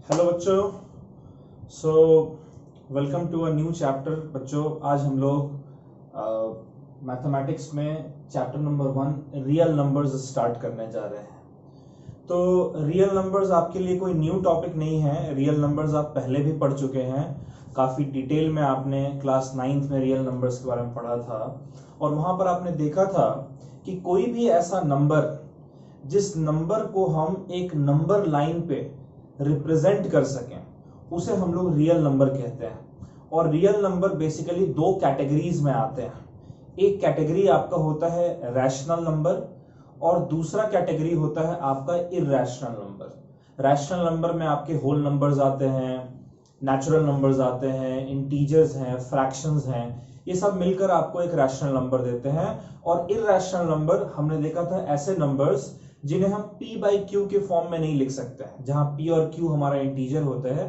Hello बच्चों। So welcome to a new chapter. बच्चों आज हम लोग मैथमेटिक्स में chapter number 1 real numbers start करने जा रहे हैं। तो रियल नंबर्स आपके लिए कोई न्यू टॉपिक नहीं है। रियल नंबर्स आप पहले भी पढ़ चुके हैं, काफ़ी डिटेल में आपने क्लास 9th में रियल नंबर्स के बारे में पढ़ा था और वहाँ पर आपने देखा था कि कोई भी ऐसा नंबर जिस नंबर को हम एक नंबर लाइन पे रिप्रेजेंट कर सकें उसे हम लोग रियल नंबर कहते हैं। और रियल नंबर बेसिकली दो कैटेगरीज में आते हैं। एक कैटेगरी आपका होता है रैशनल नंबर और दूसरा कैटेगरी होता है आपका इरैशनल नंबर। रैशनल नंबर में आपके होल नंबर्स आते हैं, नेचुरल नंबर्स आते हैं, इंटीजर्स हैं, फ्रैक्शंस हैं, ये सब मिलकर आपको एक रैशनल नंबर देते हैं। और इरैशनल नंबर हमने देखा था ऐसे नंबर्स जिन्हें हम p बाई क्यू के फॉर्म में नहीं लिख सकते हैं, जहां p और q हमारा इंटीजर होता है,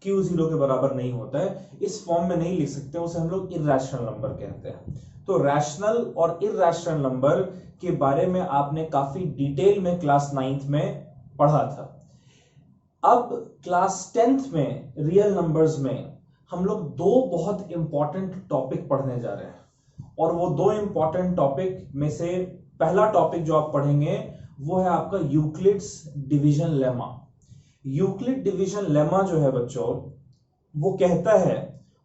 q 0 के बराबर नहीं होता है, इस फॉर्म में नहीं लिख सकते, उसे हम लोग इरैशनल नंबर कहते हैं। तो रैशनल और इरैशनल नंबर के बारे में आपने काफी डिटेल में क्लास 9th में पढ़ा था। अब क्लास 10th में रियल नंबर्स में हम लोग दो बहुत इंपॉर्टेंट टॉपिक पढ़ने जा रहे हैं और वो दो इंपॉर्टेंट टॉपिक में से पहला टॉपिक जो आप पढ़ेंगे वो है आपका Euclid's division lemma. Euclid division lemma जो है बच्चों वो कहता है,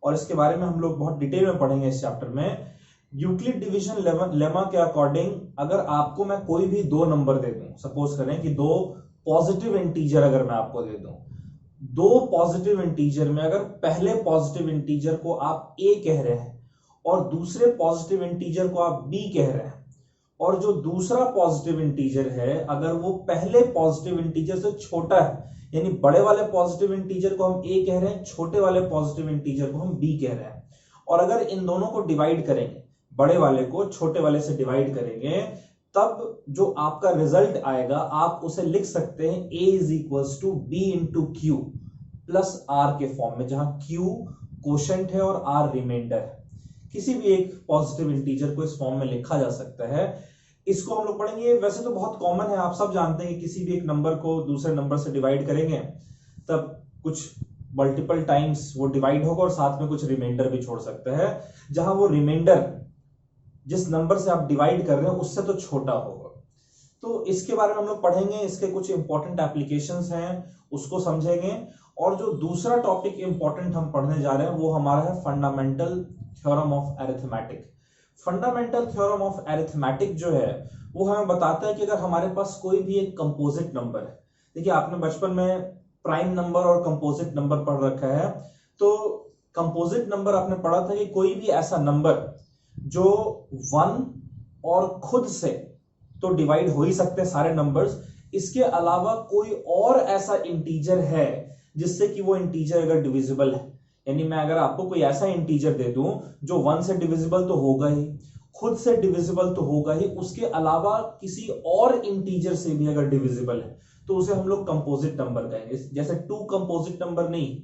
और इसके बारे में हम लोग बहुत डिटेल में पढ़ेंगे इस चैप्टर में। यूक्लिड डिवीजन लेमा के अकॉर्डिंग अगर आपको मैं कोई भी दो नंबर दे दूं, सपोज करें कि दो पॉजिटिव इंटीजर अगर मैं आपको दे दूं, दो पॉजिटिव इंटीजर में अगर पहले पॉजिटिव इंटीजर को आप a कह रहे हैं और दूसरे पॉजिटिव इंटीजर को आप b कह रहे हैं, और जो दूसरा पॉजिटिव इंटीजर है अगर वो पहले पॉजिटिव इंटीजर से छोटा है, यानी बड़े वाले पॉजिटिव इंटीजर को हम a कह रहे हैं, छोटे वाले पॉजिटिव इंटीजर को हम b कह रहे हैं, और अगर इन दोनों को डिवाइड करेंगे, बड़े वाले को छोटे वाले से डिवाइड करेंगे, तब जो आपका रिजल्ट आएगा आप उसे लिख सकते हैं a is equals to b into q plus r के फॉर्म में, जहां q कोशेंट है और r रिमाइंडर है। किसी भी एक पॉजिटिव इंटीजर को इस फॉर्म में लिखा जा सकता है। इसको हम लोग पढ़ेंगे। वैसे तो बहुत कॉमन है, आप सब जानते हैं कि किसी भी एक नंबर को दूसरे नंबर से डिवाइड करेंगे तब कुछ मल्टीपल टाइम्स वो डिवाइड होगा और साथ में कुछ रिमाइंडर भी छोड़ सकते हैं, जहां वो रिमाइंडर जिस नंबर से आप डिवाइड कर रहे हैं उससे तो छोटा होगा। तो इसके बारे में हम लोग पढ़ेंगे, इसके कुछ इंपॉर्टेंट एप्लीकेशंस हैं उसको समझेंगे। और जो दूसरा टॉपिक इंपॉर्टेंट हम पढ़ने जा रहे हैं वो हमारा है fundamental theorem of arithmetic. Fundamental theorem of arithmetic जो है वो हमें बताता है कि अगर हमारे पास कोई भी एक कंपोजिट नंबर है, देखिए आपने बचपन में प्राइम नंबर और कंपोजिट नंबर पढ़ रखा है, तो कंपोजिट नंबर आपने पढ़ा था कि कोई भी ऐसा नंबर जो 1 और खुद से तो डिवाइड हो ही सकते हैं सारे नंबर्स, इसके अलावा कोई और ऐसा इंटीजर है जिससे कि वो इंटीजर अगर डिविजिबल है, यानी मैं अगर आपको कोई ऐसा इंटीजर दे दूं जो 1 से डिविजिबल तो होगा ही, खुद से डिविजिबल तो होगा ही, उसके अलावा किसी और इंटीजर से भी अगर डिविजिबल है तो उसे हम लोग कंपोजिट नंबर कहेंगे। जैसे 2 कंपोजिट नंबर नहीं,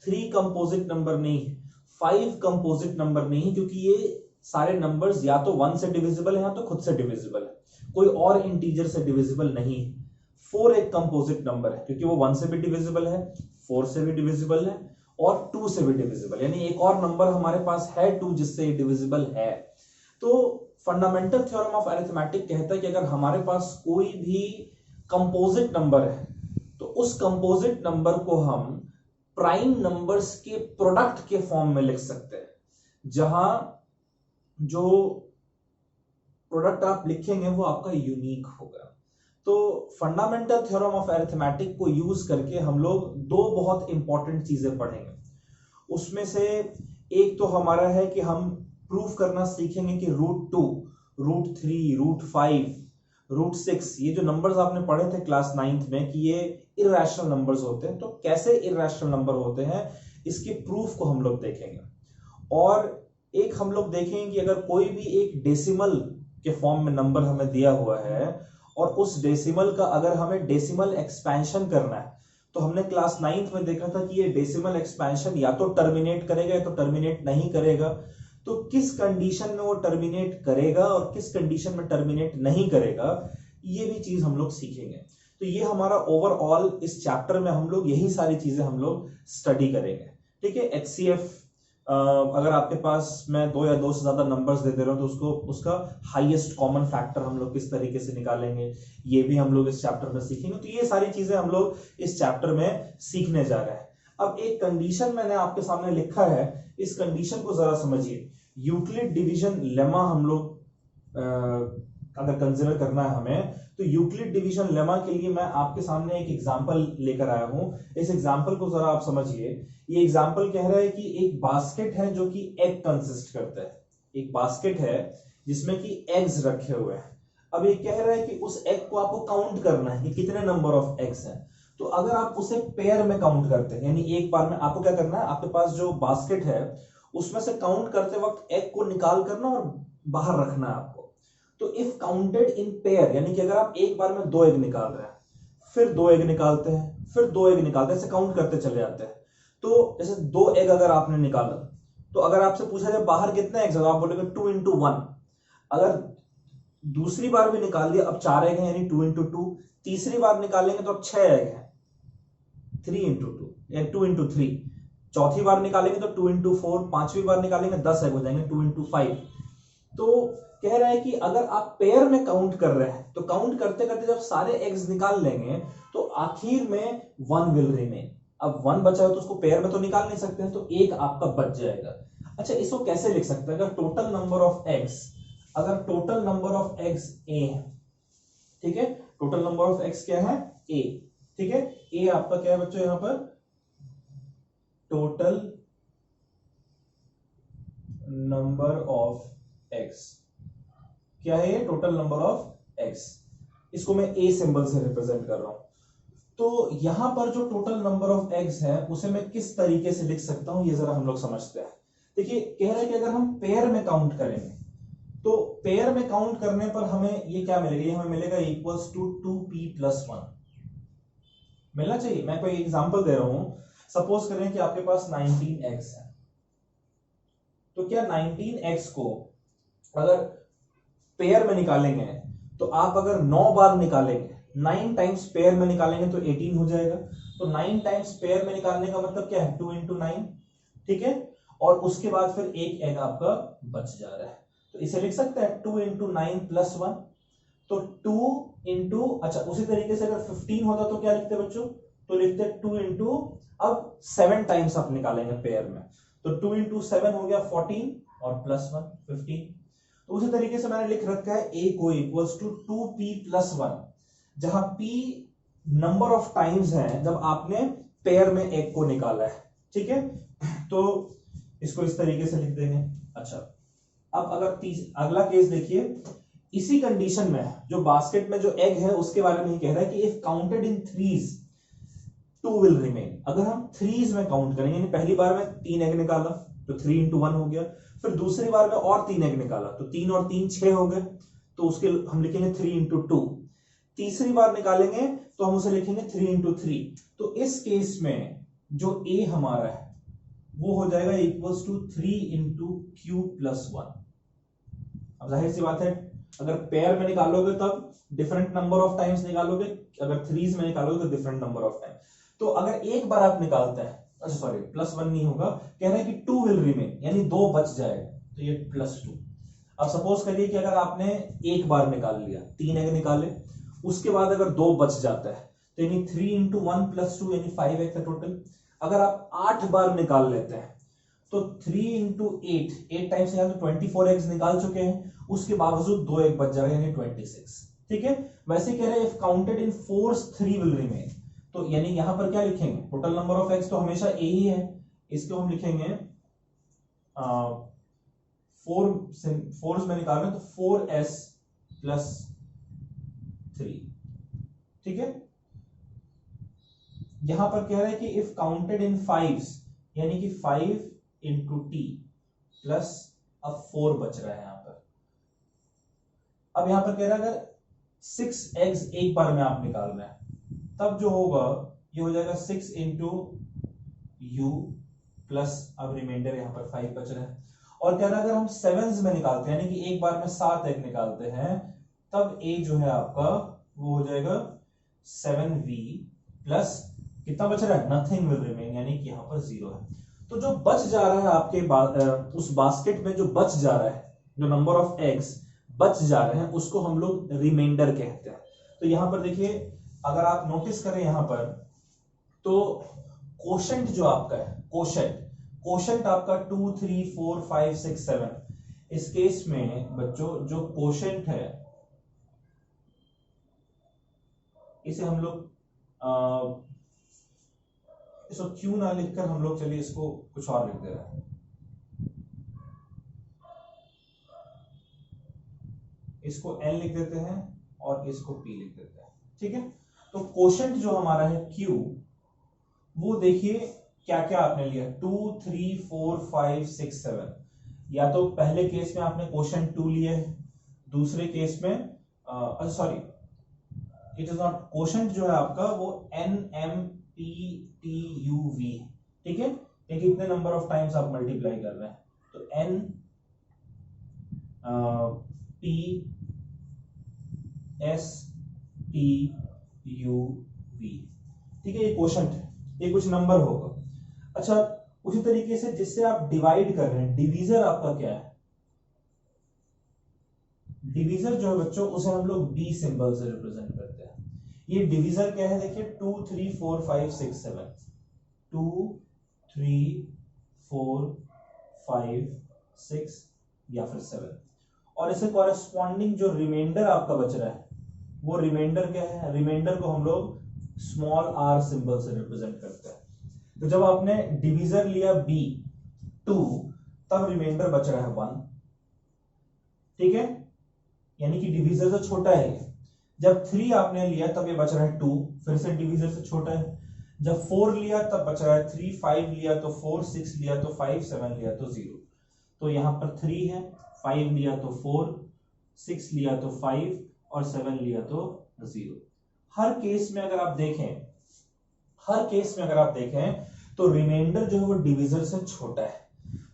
3 कंपोजिट नंबर नहीं, 5 कंपोजिट नंबर नहीं, क्योंकि ये सारे नंबर्स या तो 1 से डिविजिबल है या तो खुद से डिविजिबल है, कोई और इंटीजर से डिविजिबल नहीं। 4 एक कंपोजिट नंबर है क्योंकि वो 1 से भी डिविजिबल है, 4 से भी डिविजिबल है और 2 से भी डिविजिबल, यानी एक और नंबर हमारे पास है 2 जिससे डिविजिबल है। तो फंडामेंटल थ्योरम ऑफ अरिथमेटिक कहता है कि अगर हमारे पास कोई भी कंपोजिट नंबर है तो उस कंपोजिट नंबर को हम प्राइम नंबर्स के प्रोडक्ट के फॉर्म में लिख सकते हैं, जहां जो प्रोडक्ट आप लिखेंगे वो आपका यूनिक होगा। तो फंडामेंटल थ्योरम ऑफ अरिथमेटिक को यूज करके हम लोग दो बहुत इंपॉर्टेंट चीजें पढ़ेंगे। उसमें से एक तो हमारा है कि हम प्रूफ करना सीखेंगे कि √2, √3, √5, √6 ये जो नंबर्स आपने पढ़े थे क्लास 9th में कि ये इरैशनल नंबर्स होते हैं, तो कैसे इरैशनल नंबर होते हैं इसके प्रूफ को हम लोग देखेंगे। और एक हम लोग देखेंगे कि अगर कोई भी एक डेसिमल के फॉर्म में नंबर हमें दिया हुआ है और उस डेसिमल का अगर हमें डेसिमल एक्सपेंशन करना है, तो हमने क्लास 9th में देखा था कि ये डेसिमल एक्सपेंशन या तो टर्मिनेट करेगा या तो टर्मिनेट नहीं करेगा। तो किस कंडीशन में वो टर्मिनेट करेगा और किस कंडीशन में टर्मिनेट नहीं करेगा, ये भी चीज हम लोग सीखेंगे। तो ये हमारा ओवरऑल इस चैप्टर में हम लोग यही सारी चीजें हम लोग स्टडी करेंगे। ठीक है, HCF अगर आपके पास मैं 2 या 2 से ज्यादा नंबर्स दे दे रहा हूं तो उसको उसका हाईएस्ट कॉमन फैक्टर हम लोग किस तरीके से निकालेंगे, ये भी हम लोग इस चैप्टर में सीखेंगे। तो ये सारी चीजें हम लोग इस चैप्टर में सीखने जा रहे हैं। अब एक कंडीशन मैंने आपके सामने लिखा है, इस कंडीशन को जरा समझिए। यूक्लिड डिवीजन लेमा हम लोग अगर कंसिडर करना है हमें, तो यूक्लिड डिवीजन लेमा के लिए मैं आपके सामने एक एग्जांपल लेकर आया हूं। इस एग्जांपल को जरा आप समझिए। ये एग्जांपल कह रहा है कि एक बास्केट है जो कि एग कंसिस्ट करता है। एक बास्केट है जिसमें कि एग्स रखे हुए हैं। अब ये कह रहा है कि उस एग को आपको काउंट करना है कि कितने नंबर ऑफ एग्स हैं। तो अगर आप उसे पेयर में काउंट करते हैं, यानी एक बार में आपको क्या करना है, आपके पास जो बास्केट है उसमें से काउंट करते वक्त एग को निकाल करना और बाहर रखना है आपको। तो इफ काउंटेड इन पेयर, यानी कि अगर आप एक बार में 2 एग निकाल रहे हैं, फिर 2 एग निकालते हैं, फिर 2 एग निकालते हैं, ऐसे काउंट करते चले जाते हैं। तो जैसे 2 एग अगर आपने निकाला, तो अगर आपसे पूछा जाए बाहर कितने एग्स है, आप बोलेंगे 2 into 1। अगर दूसरी बार भी निकाल दिया, अब 4 एग है यानी 2 into 2। तीसरी बार निकालेंगे तो अब 6 एग है, 3 into 2 या 2 into 3। चौथी बार निकालेंगे तो 2 into 4। पांचवी बार निकालेंगे 10 एग हो जाएंगे, 2 into 5। तो कह रहा है कि अगर आप पेयर में काउंट कर रहे हैं तो काउंट करते करते जब सारे एग्स निकाल लेंगे तो आखिर में 1 विल रिमेन। अब 1 बचा है तो उसको पेयर में तो निकाल नहीं सकते हैं, तो एक आपका बच जाएगा। अच्छा, इसको कैसे लिख सकते हैं? अगर टोटल नंबर ऑफ एग्स, अगर टोटल नंबर ऑफ एग्स ए है, ठीक है, टोटल नंबर ऑफ एग्स क्या है? ए। ठीक है, ए आपका क्या है बच्चों? यहां पर टोटल नंबर ऑफ एग्स क्या है? ये टोटल नंबर ऑफ एग्स। इसको मैं ए सिंबल से रिप्रेजेंट कर रहा हूं। तो यहां पर जो टोटल नंबर ऑफ एग्स है उसे मैं किस तरीके से लिख सकता हूं, ये जरा हम लोग समझते हैं। देखिए, कह रहा है कि अगर हम पेयर में काउंट करेंगे तो पेयर में काउंट करने पर हमें ये क्या मिलेगा? ये हमें मिलेगा इक्वल्स टू 2p+1 मिलना चाहिए। मैं कोई एग्जांपल दे रहा हूं, सपोज करें कि आपके पास 19 एग्स है। तो क्या 19 एग्स को अगर पेयर में निकालेंगे तो आप अगर 9 बार निकालेंगे, 9 टाइम्स पेयर में निकालेंगे तो 18 हो जाएगा। तो 9 टाइम्स पेयर में निकालने का मतलब क्या है? 2 into 9। ठीक है, और उसके बाद फिर एक एग आपका बच जा रहा है, तो इसे लिख सकते हैं 2 into 9 + 1। तो 2 into, अच्छा उसी तरीके से अगर 15 होता तो क्या लिखते बच्चों? तो लिखते 2 into, अब 7 टाइम्स आप निकालेंगे पेयर में, तो 2 into 7 हो गया 14 और +1 15। तो उसी तरीके से मैंने लिख रखा है a को इक्वल्स टू 2p+1, जहां p नंबर ऑफ टाइम्स है जब आपने पेयर में एक को निकाला है। ठीक है, तो इसको इस तरीके से लिख देंगे। अच्छा, अब अगर अगला केस देखिए, इसी कंडीशन में जो बास्केट में जो एग है उसके बारे में ही कह रहा है कि if counted in threes 2 will remain. अगर हम थ्रीज में काउंट करेंगे, पहली बार में 3 एग निकाला तो 3 into 1 हो गया, फिर दूसरी बार में और 3 एग निकाला तो 3 और 3 6 हो गए, तो उसके हम लिखेंगे 3 into 2। तीसरी बार निकालेंगे तो हम उसे लिखेंगे 3 into 3। तो इस केस में जो a हमारा है वो हो जाएगा इक्वल्स टू 3 into q+1। अब जाहिर सी बात है, अगर पेयर में निकालोगे तब डिफरेंट नंबर ऑफ टाइम्स निकालोगे, अगर थ्रीज में निकालोगे तो डिफरेंट नंबर ऑफ टाइम। तो अगर एक बार आप निकालते हैं, अच्छा सॉरी +1 नहीं होगा, कह रहा है कि 2 विल रिमेन, यानी 2 बच जाएगा, तो ये +2। अब सपोज करिए कि अगर आपने एक बार निकाल लिया, 3 एग निकाले, उसके बाद अगर 2 बच जाता है तो यानी 3 into 1 + 2 यानी 5 एग है टोटल। अगर आप 8 बार निकाल लेते हैं तो 3 into 8 टाइम्स यहां तो 24 एग्स निकाल चुके हैं, उसके बावजूद 2 एग बच जाएगा यानी 26। ठीक है, वैसे कह रहे हैं if counted in force 3 will remain. तो यानी यहां पर क्या लिखेंगे? टोटल नंबर ऑफ एग्स तो हमेशा a ही है, इसको हम लिखेंगे 4 में निकाल रहे हैं तो 4s + 3। ठीक है, यहां पर कह रहा है कि इफ काउंटेड इन 5 यानी कि 5 into t प्लस, अब 4 बच रहा है यहां पर। अब यहां पर कह रहा है अगर 6 एग्स एक बार में आप निकाल रहे हैं तब जो होगा ये हो जाएगा 6 into u प्लस, अब रिमाइंडर यहां पर 5 बच रहा है। और कह रहा है अगर हम 7s में निकालते हैं, यानी कि एक बार में 7 एग निकालते हैं, तब a जो है आपका वो हो जाएगा 7v प्लस कितना बच रहा है, नथिंग विल रिमेन, यानी कि यहाँ पर 0 है। तो जो बच जा रहा है आपके उस बास्केट में जो बच जा रहा है, जो नंबर ऑफ एग्स बच जा रहे हैं, उसको हम लोग रिमाइंडर कहते हैं। तो यहां पर देखिए, अगर आप नोटिस करें यहां पर, तो कोशेंट जो आपका है, कोशेंट आपका 2 3 4 5 6 7, इस केस में बच्चों जो कोशेंट है इसे हम लोग इसको क्यों ना लिखकर हम लोग, चलिए इसको कुछ और लिख दे रहे हैं, इसको n लिख देते हैं और इसको p लिख देते हैं, ठीक है। तो कोशेंट जो हमारा है q, वो देखिए क्या क्या आपने लिया, 2 3 4 5 6 7, या तो पहले केस में आपने कोशेंट 2 लिया है, दूसरे केस में sorry, it is not quotient जो है आपका वो NMPTUV, ठीक है। ये कितने नंबर ऑफ टाइम्स आप मल्टीप्लाई कर रहे हैं, तो NPSTUV, ठीक है, ये कोशेंट है, ये कुछ नंबर होगा। अच्छा, उसी तरीके से जिससे आप डिवाइड कर रहे हैं, डिवीजर आपका क्या है, डिवीजर जो है बच्चों उसे हम लोग B सिंबल से रिप्रेजेंट करते हैं। ये डिवीजर क्या है, देखिए 2 3 4 5 6 7, 2 3 4 5 6 या फिर 7, और इसे कॉरेस्पॉन्डिंग जो रिमाइंडर आपका बच रहा है, वो रिमाइंडर क्या है, रिमाइंडर को हम लोग स्मॉल r सिंबल से रिप्रेजेंट करते हैं। तो जब आपने डिवीजर लिया B 2, तब रिमाइंडर बच रहा है 1, ठीक है, यानी कि डिवीजर से छोटा है। जब 3 आपने लिया तब ये बच रहा है 2, फिर से डिवीजर से छोटा है। जब 4 लिया तब बच रहा है 3, 5 लिया तो 4, 6 लिया तो 5, 7 लिया तो 0। तो यहां पर 3 है, 5 लिया तो 4, 6 लिया तो 5 और 7 लिया तो 0। हर केस में अगर आप देखें, तो रिमाइंडर जो है वो डिवीजर से छोटा है।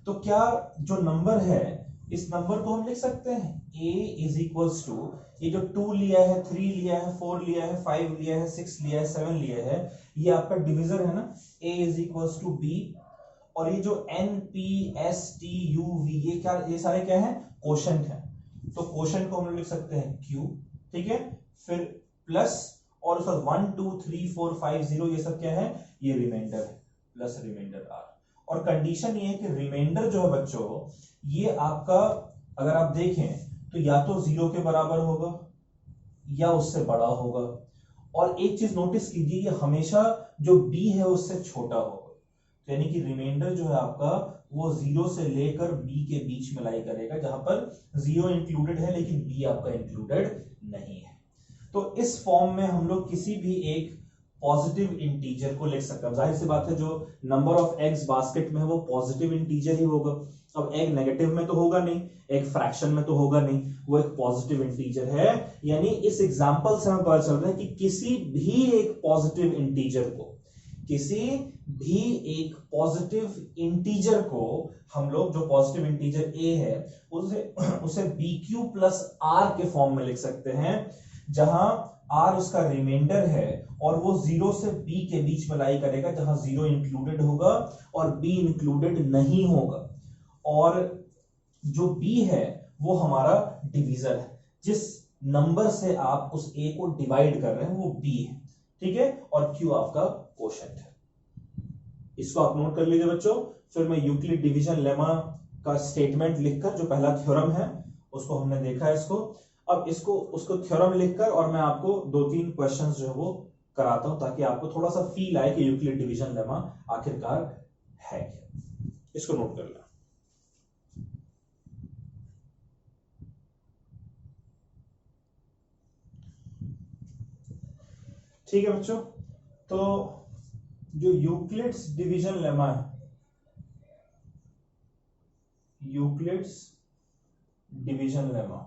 तो क्या जो नंबर है, इस नंबर को हम लिख सकते हैं a इज इक्वल्स टू, ये जो 2 लिया है, 3 लिया है, 4 लिया है, 5 लिया है, 6 लिया है, 7 लिया है, ये आपका डिवीजर है ना, a is equals to b, और ये जो NPSTUV, ये सारे क्या है, कोशेंट है। तो कोशेंट को हम लिख सकते हैं q, ठीक है, फिर प्लस, और उसका 1 2 3 4 5 0, ये सब क्या है, ये रिमाइंडर है, प्लस रिमाइंडर r। और कंडीशन ये है कि रिमाइंडर जो है बच्चों, ये आपका अगर आप देखें तो या तो 0 के बराबर होगा या उससे बड़ा होगा, और एक चीज नोटिस कीजिए, ये हमेशा जो b है उससे छोटा होगा। तो यानी कि रिमाइंडर जो है आपका वो 0 से लेकर b के बीच में लाई करेगा, जहां पर 0 इंक्लूडेड है लेकिन b आपका इंक्लूडेड नहीं है। तो इस फॉर्म में हम लोग किसी भी एक पॉजिटिव इंटीजर को लिख सकते हैं। जाहिर सी बात है, जो नंबर ऑफ एग्स बास्केट में है वो पॉजिटिव इंटीजर ही होगा। अब एग नेगेटिव में तो होगा नहीं, एक फ्रैक्शन में तो होगा नहीं, वो एक पॉजिटिव इंटीजर है। यानी इस एग्जांपल से हमें पता चल रहा है कि किसी भी एक पॉजिटिव इंटीजर को हम लोग, जो पॉजिटिव इंटीजर a है, उसे bq प्लस r के फॉर्म में लिख सकते हैं, जहां r उसका रिमाइंडर है और वो 0 से b के बीच में लाई करेगा, जहां 0 इंक्लूडेड होगा और b इंक्लूडेड नहीं होगा। और जो b है वो हमारा डिवीजर है, जिस नंबर से आप उस a को डिवाइड कर रहे हैं वो b है, ठीक है, और q आपका कोशेंट है। इसको आप नोट कर लीजिए बच्चों। फिर मैं यूक्लिड डिवीजन लेमा का स्टेटमेंट लिखकर, जो पहला थ्योरम है उसको हमने देखा है, अब उसको थ्योरम लिखकर और मैं आपको 2-3 क्वेश्चंस जो है वो कराता हूं, ताकि आपको थोड़ा सा फील आए कि यूक्लिड डिवीजन लेमा आखिरकार है क्या। इसको नोट कर लें। ठीक है बच्चों, तो जो यूक्लिड्स डिवीजन लेमा है, यूक्लिड्स डिवीजन लेमा,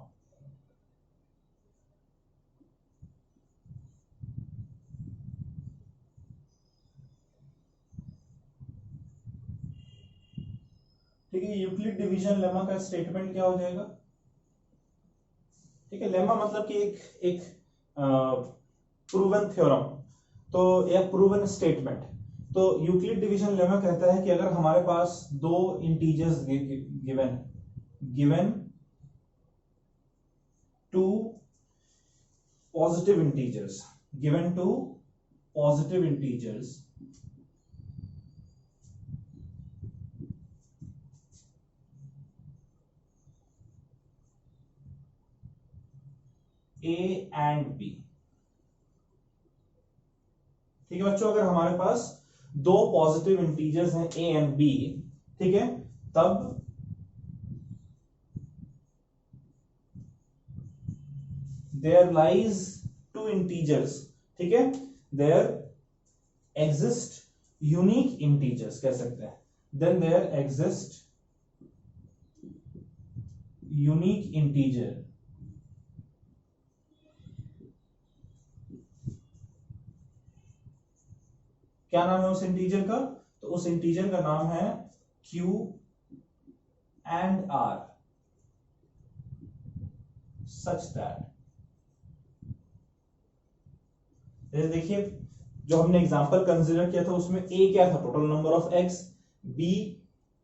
ठीक है, यूक्लिड डिवीजन लेमा का स्टेटमेंट क्या हो जाएगा, ठीक है, लेमा मतलब कि एक प्रूवन थ्योरम, तो या प्रूवन स्टेटमेंट। तो यूक्लिड डिवीजन लेमा कहता है कि अगर हमारे पास दो integers given two positive integers A and B। ठीक है बच्चों, अगर हमारे पास दो पॉजिटिव इंटीजर्स हैं A एंड B, ठीक है, तब there lies two integers, ठीक है, there exist unique integers कह सकते हैं, then there exist unique integer, क्या नाम है उस इंटीजर का? तो उस इंटीजर का नाम है Q and R such that, देखिए जो हमने एग्जांपल कंसीडर किया था उसमें A क्या था? Total number of x. B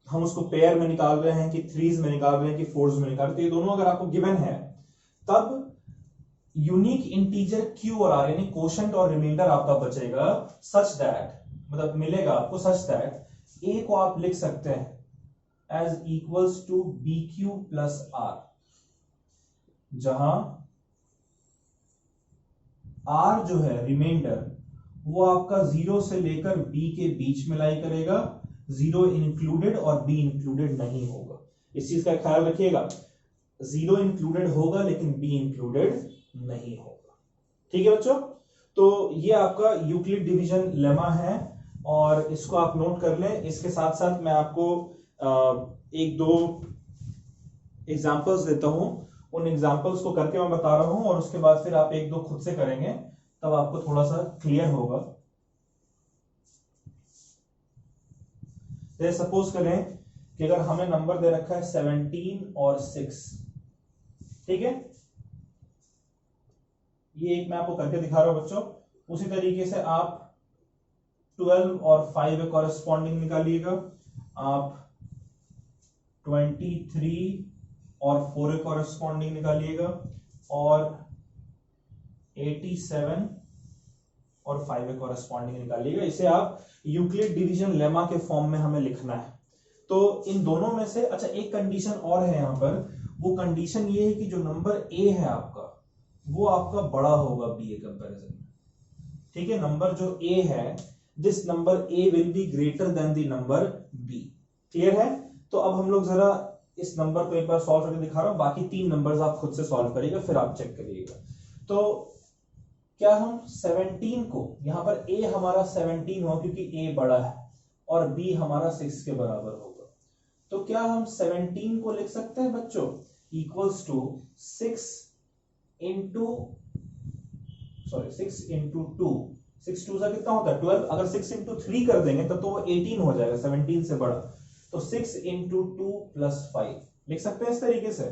हम उसको पेयर में निकाल रहे हैं कि थ्रीज में निकाल रहे हैं कि फोर्स में निकाल रहे हैं, तो ये दोनों अगर आपको गिवन है तब यूनिक इंटीजर Q और R यानी कोशेंट और रिमाइंडर आपका बचेगा सच दैट, मतलब मिलेगा आपको सच दैट A को आप लिख सकते हैं as equals to BQ plus R, जहां R जो है रिमाइंडर वो आपका 0 से लेकर B के बीच में लाई करेगा, 0 इंक्लूडेड और B इंक्लूडेड नहीं होगा। इस चीज का ख्याल रखिएगा, 0 इंक्लूडेड होगा लेकिन B इंक्लूडेड नहीं होगा। ठीक है बच्चों, तो ये आपका यूक्लिड डिवीजन लेमा है और इसको आप नोट कर लें। इसके साथ साथ मैं आपको एक दो एग्जांपल्स देता हूं, उन एग्जांपल्स को करके मैं बता रहा हूं और उसके बाद फिर आप एक दो खुद से करेंगे, तब आपको थोड़ा सा क्लियर होगा। जैसे सपोज करें कि अगर हमें नंबर दे रखा है 17 और 6, ठीक है, ये एक मैं आपको करके दिखा रहा हूं बच्चों। उसी तरीके से आप 12 और 5 के कॉरेस्पॉन्डिंग निकालिएगा, आप 23 और 4 के कॉरेस्पॉन्डिंग निकालिएगा और 87 और 5 के कॉरेस्पॉन्डिंग निकालिएगा। इसे आप यूक्लिड डिवीजन लेमा के फॉर्म में हमें लिखना है। तो इन दोनों में से अच्छा एक कंडीशन और है यहाँ पर, वो कंडीशन ये है कि जो नंबर A है आपका वो आपका बड़ा होगा B के कंपैरिजन में। ठीक है, नंबर जो A है, this number A will be greater than the number B। Clear है? तो अब हम लोग जरा इस नंबर को एक बार सॉल्व करके दिखा रहा हूं, बाकी 3 नंबर्स आप खुद से सॉल्व करिएगा, फिर आप चेक करिएगा। तो क्या हम 17 को, यहां पर A हमारा 17 हो क्योंकि A बड़ा है और B हमारा 6 के बराबर होगा, तो क्या हम 17 को लिख सकते हैं बच्चों इक्वल्स टू 6 इंटू 2, 6 2 सा कितना होता है 12। अगर 6 इंटू 3 कर देंगे तब तो वो 18 हो जाएगा, 17 से बड़ा। तो 6 इंटू 2 प्लस 5 लिख सकते हैं इस तरीके से।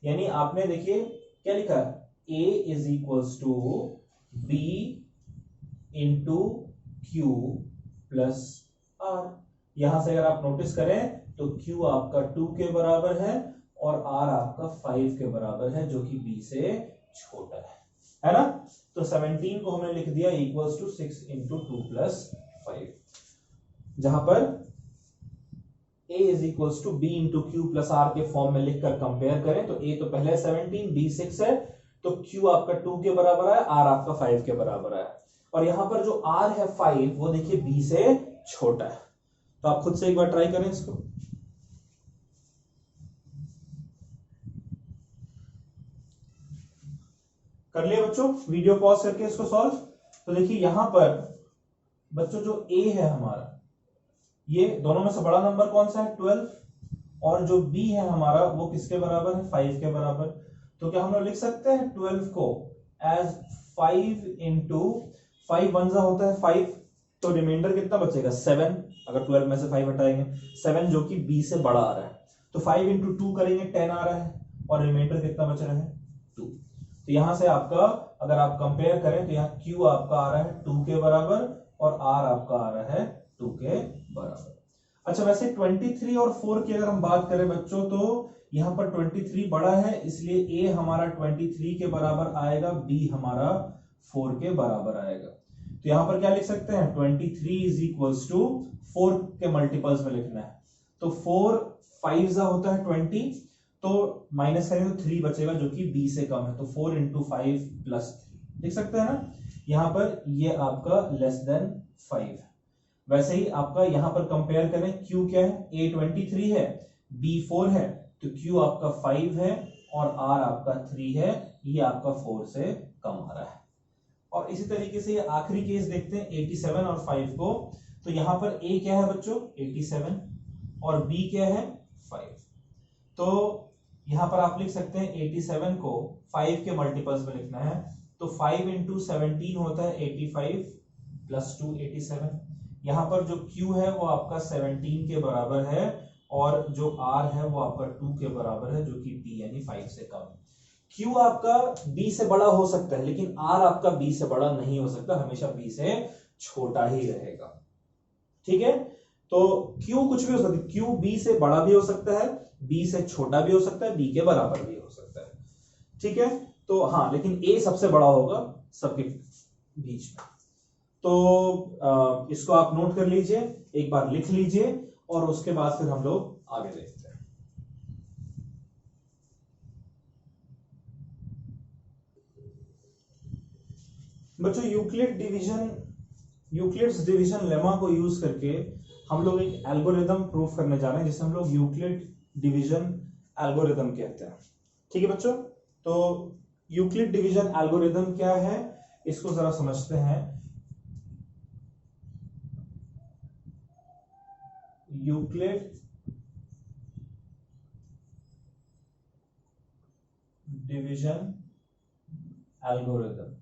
यानी आपने देखिए क्या लिखा है, A is equals to B into Q plus R। यहां से अगर आप नोटिस करें तो Q आपका 2 के बराबर है और R आपका 5 के बराबर है, जो कि B से छोटा है ना। तो 17 को हमने लिख दिया इक्वल्स टू 6 इंटू 2 प्लस 5, जहां पर A is equals to B into Q plus R के फॉर्म में लिखकर कंपेयर करें तो A तो पहले 17, B 6 है, तो Q आपका 2 के बराबर है, R आपका 5 के बराबर है। और यहां पर जो R है 5, वो देखिए B से छोटा है। तो आप खुद से एक बार ट्राई करें इसको। कर लिया बच्चों, वीडियो पॉज करके इसको सॉल्व। तो देखिए यहां पर बच्चों जो A है हमारा, ये दोनों में से बड़ा नंबर कौन सा है 12, और जो B है हमारा वो किसके बराबर है 5 के बराबर। तो क्या हम लोग लिख सकते हैं 12 को एज 5 इंटू 5 वन जा होता है 5, तो रिमाइंडर कितना बचेगा 7। अगर 12 में से 5 हटाएंगे 7, जो कि B से बड़ा आ रहा है। तो 5 इंटू 2 करेंगे 10 आ रहा है और रिमाइंडर कितना बच रहा है 2। तो यहां से आपका अगर आप कंपेयर करें तो यहाँ Q आपका आ रहा है 2 के बराबर और R आपका आ रहा है 2 के बराबर। अच्छा, वैसे 23 और 4 की अगर हम बात करें बच्चों तो यहां पर 23 बड़ा है, इसलिए A हमारा 23 के बराबर आएगा, B हमारा 4 के बराबर आएगा। तो यहां पर क्या लिख सकते हैं, 23 इज इक्वल्स टू 4 के मल्टीपल्स में लिखना है, तो 4 5 होता है 20, तो माइनस करेंगे तो 3 बचेगा जो कि B से कम है, तो 4 इंटू 5 प्लस 3 लिख सकते हैं ना। यहां पर ये आपका लेस देन 5 है। वैसे ही आपका यहां पर कंपेयर करें, Q क्या है, A 23 है, B 4 है, तो Q आपका 5 है और R आपका 3 है, ये आपका 4 से कम आ रहा है। और इसी तरीके से आखिरी केस देखते हैं 87 और 5 को, तो यहां पर A क्या है बच्चों 87 और B क्या है 5, तो यहां पर आप लिख सकते हैं 87 को 5 के मल्टीपल्स में लिखना है, तो 5 इंटू 17 होता है 85 प्लस 2 87। यहां पर जो Q है वो आपका 17 के बराबर है और जो R है वो आपका 2 के बराबर है, जो कि B यानी 5 से कम है। Q आपका B से बड़ा हो सकता है लेकिन R आपका B से बड़ा नहीं हो सकता, हमेशा B से छोटा ही रहेगा। ठीक है, तो Q कुछ भी हो सकता है, Q B से बड़ा भी हो सकता है, B से छोटा भी हो सकता है, B के बराबर भी हो सकता है। ठीक है, तो हाँ, लेकिन A सबसे बड़ा होगा सबके बीच में। तो इसको आप नोट कर लीजिए, एक बार लिख लीजिए और उसके बाद फिर हम लोग आगे देखते हैं। बच्चों, यूक्लिड्स डिवीजन लेमा को यूज करके हम लोग एक एल्गोरिथम प्रूफ करने जा रहे हैं जिसे हम लोग यूक्लिड डिवीजन एल्गोरिथम कहते हैं। ठीक है बच्चों, तो यूक्लिड डिवीजन एल्गोरिथम क्या है इसको जरा समझते हैं। यूक्लिड डिवीजन एल्गोरिथम,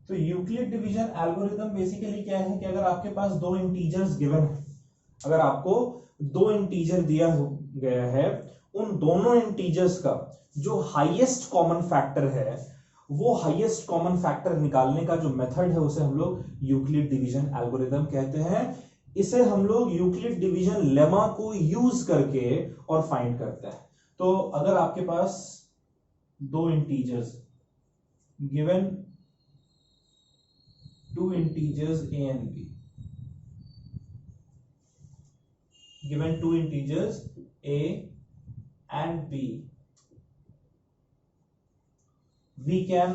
तो यूक्लिड डिवीजन एल्गोरिथम बेसिकली क्या है कि अगर आपके पास दो इंटीजर्स गिवन है, अगर आपको दो इंटीजर दिया गया है, उन दोनों इंटीजर्स का जो हाईएस्ट कॉमन फैक्टर है, वो हाईएस्ट कॉमन फैक्टर निकालने का जो मेथड है उसे हम लोग यूक्लिड डिवीजन एल्गोरिथम कहते हैं। इसे हम लोग यूक्लिड डिवीजन लेमा को यूज करके और फाइंड करते हैं। तो अगर आपके पास दो integers given, two integers a and b, given two integers a and b, we can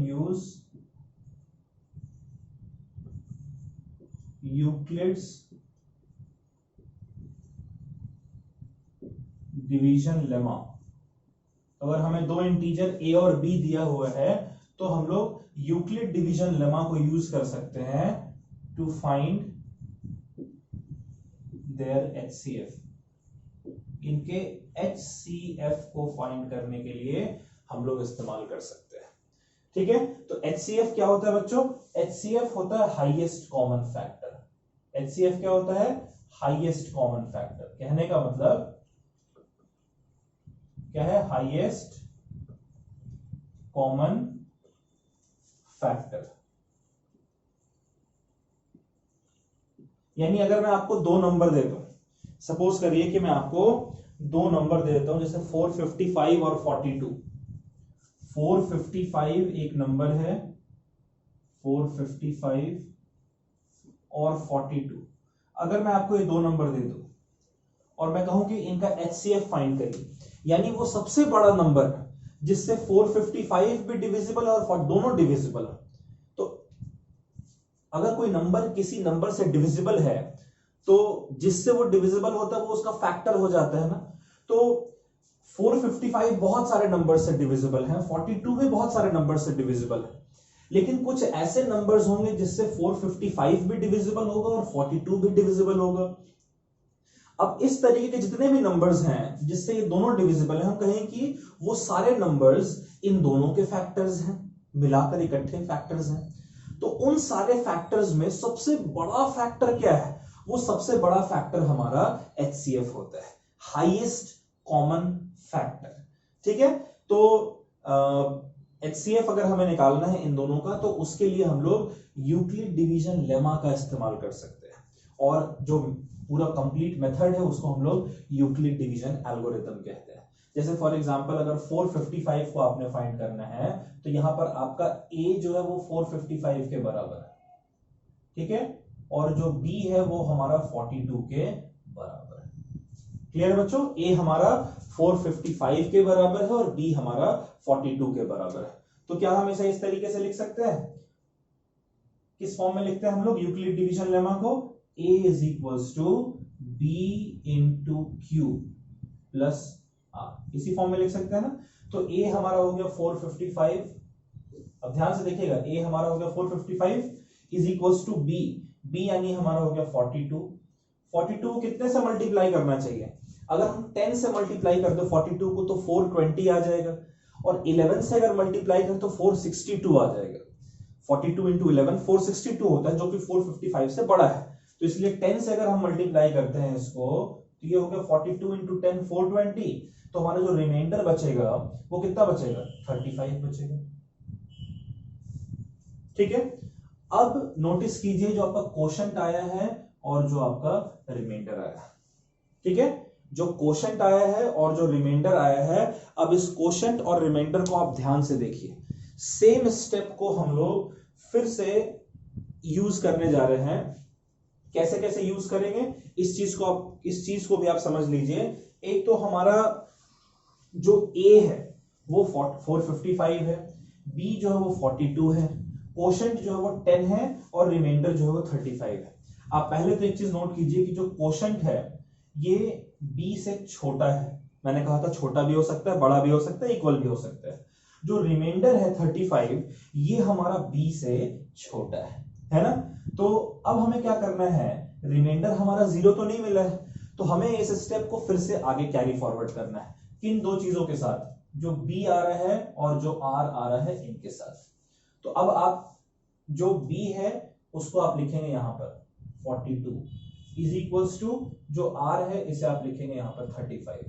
use Euclid's division lemma. अगर हमें दो इंटीजर a और b दिया हुआ है तो हम लोग यूक्लिड डिवीजन लेमा को यूज कर सकते हैं टू फाइंड देयर HCF। इनके HCF को फाइंड करने के लिए हम लोग इस्तेमाल कर सकते हैं। ठीक है, तो HCF क्या होता है बच्चों, HCF होता है हाईएस्ट कॉमन फैक्टर। HCF क्या होता है, हाईएस्ट कॉमन फैक्टर। कहने का मतलब क्या है, हाईएस्ट कॉमन फैक्टर। यानी अगर मैं आपको दो नंबर देता हूं, सपोज करिए कि मैं आपको दो नंबर दे देता हूं, जैसे 455 और 42। 455 एक नंबर है, 455 और 42। अगर मैं आपको ये दो नंबर दे दूं और मैं कहूं कि इनका HCF फाइंड करिए, यानी वो सबसे बड़ा नंबर जिससे 455 भी डिविजिबल है और दोनों डिविजिबल है। तो अगर कोई नंबर किसी नंबर से डिविजिबल है तो जिससे वो डिविजिबल होता है वो उसका फैक्टर हो जाता है ना। तो 455 बहुत सारे नंबर से डिविजिबल है, 42 भी बहुत सारे नंबर से डिविजिबल है, लेकिन कुछ ऐसे नंबर्स होंगे जिससे 455 भी डिविजिबल होगा और 42 भी डिविजिबल होगा। अब इस तरीके के जितने भी नंबर्स हैं जिससे ये दोनों डिविजिबल हैं, हम कहें कि वो सारे नंबर्स इन दोनों के फैक्टर्स हैं, मिलाकर इकट्ठे फैक्टर्स हैं। तो उन सारे फैक्टर्स में सबसे बड़ा फैक्टर क्या है? वो सबसे बड़ा फैक्टर हमारा HCF होता है, हाईएस्ट कॉमन फैक्टर। ठीक है, तो HCF अगर हमें निकालना है इन दोनों का, तो उसके लिए हम लोग यूक्लिड डिवीजन लेमा का इस्तेमाल कर सकते हैं, और जो पूरा कंप्लीट मेथड है उसको हम लोग यूक्लिड डिवीजन एल्गोरिथम कहते हैं। जैसे फॉर एग्जांपल अगर 455 को आपने फाइंड करना है, तो यहां पर आपका A जो है वो 455 के बराबर है, ठीक है, और जो B है वो हमारा 42 के बराबर है। क्लियर है बच्चों? A हमारा 455 के बराबर है और B हमारा 42 के बराबर है। तो क्या हम इसे इस तरीके से लिख सकते हैं? किस फॉर्म में लिखते हैं हम लोग यूक्लिड डिवीजन लेमा को? A is equals to B into Q plus R, इसी फॉर्म में लिख सकते हैं ना। तो A हमारा हो गया 455, अब ध्यान से देखिएगा, A हमारा हो गया 455 इज इक्वल्स टू B यानी हमारा हो गया 42 कितने से मल्टीप्लाई करना चाहिए? अगर हम 10 से मल्टीप्लाई कर दो 42 को तो 420 आ जाएगा, और 11 से अगर मल्टीप्लाई करें तो 462 आ जाएगा। 42 इंटू 11 462 होता है, जो कि 455 से बड़ा है। तो इसलिए 10 से अगर हम मल्टीप्लाई करते हैं इसको, तो ये हो गया 42 इंटू 10 420, तो हमारा जो रिमाइंडर बचेगा वो कितना बचेगा? 35 बचेगा। ठीक है, अब नोटिस कीजिए जो आपका क्वोशंट आया है और जो आपका रिमाइंडर आया है। ठीक है, जो क्वोशंट आया है और जो रिमाइंडर आया है, अब इस क्वोशंट और रिमाइंडर को आप ध्यान से देखिए। सेम स्टेप को हम लोग फिर से यूज करने जा रहे हैं। कैसे कैसे यूज करेंगे इस चीज को भी आप समझ लीजिए। एक तो हमारा जो A है वो 455 है, B जो है वो 42 है, क्वोशंट जो है वो 10 है और रिमाइंडर जो है वो 35 है। आप पहले तो एक चीज नोट कीजिए कि जो क्वोशंट है ये B से छोटा है। मैंने कहा था छोटा भी हो सकता है, बड़ा भी हो सकता है, इक्वल भी हो सकता है। जो रिमाइंडर है 35 ये हमारा B से छोटा है ना। तो अब हमें क्या करना है, रिमाइंडर हमारा 0 तो नहीं मिला है, तो हमें इस स्टेप को फिर से आगे कैरी फॉरवर्ड करना है। किन दो चीजों के साथ? जो B आ रहा है और जो R आ रहा है, इनके साथ। तो अब आप जो B है उसको आप लिखेंगे यहां पर 42 इज इक्वल्स टू जो R है इसे आप लिखेंगे यहां पर 35।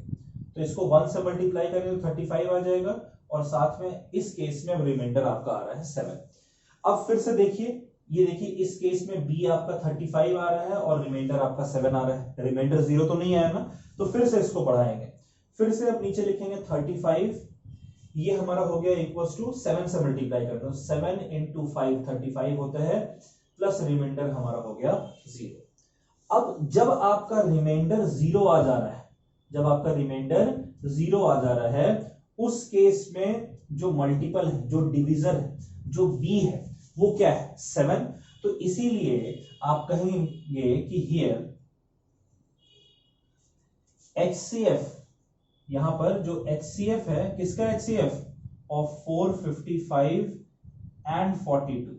तो इसको 1 से मल्टीप्लाई करेंगे तो 35 आ जाएगा, और साथ में इस केस में अब रिमाइंडर आपका आ रहा है 7। अब फिर से देखिए, ये देखिए इस केस में B आपका 35 आ रहा है और रिमाइंडर आपका 7 आ रहा है। रिमाइंडर 0 तो नहीं आया ना, तो फिर से इसको बढ़ाएंगे। फिर से अब नीचे लिखेंगे 35, ये हमारा हो गया इक्वल्स टू 7 से मल्टीप्लाई करते हैं, 7 इंटू 5 35 होता है, प्लस रिमाइंडर हमारा हो गया 0। अब जब आपका रिमाइंडर 0 आ जा रहा है, जब आपका रिमाइंडर 0 आ जा रहा है, उस केस में जो मल्टीपल है, जो डिविजर है, जो B है वो क्या है? 7। तो इसीलिए आप कहेंगे कि हियर HCF, यहां पर जो HCF है, किसका HCF? Of 455 and 42।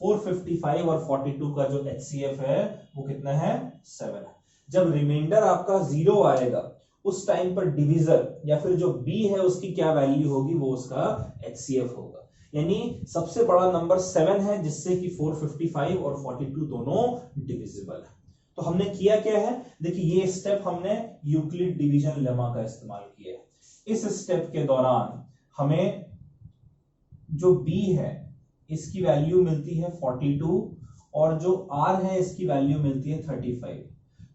455 और 42 का जो HCF है वो कितना है? 7 है। जब रिमाइंडर आपका 0 आएगा उस टाइम पर डिविजर या फिर जो B है उसकी क्या वैल्यू होगी? वो उसका HCF होगा। यानी सबसे बड़ा नंबर 7 है, जिससे कि 455 और 42 दोनों डिविजिबल है। तो हमने किया क्या है, देखिए ये स्टेप हमने यूक्लिड डिवीजन लेमा का इस्तेमाल किया है। इस स्टेप के दौरान हमें जो B है इसकी वैल्यू मिलती है 42 और जो R है इसकी वैल्यू मिलती है 35।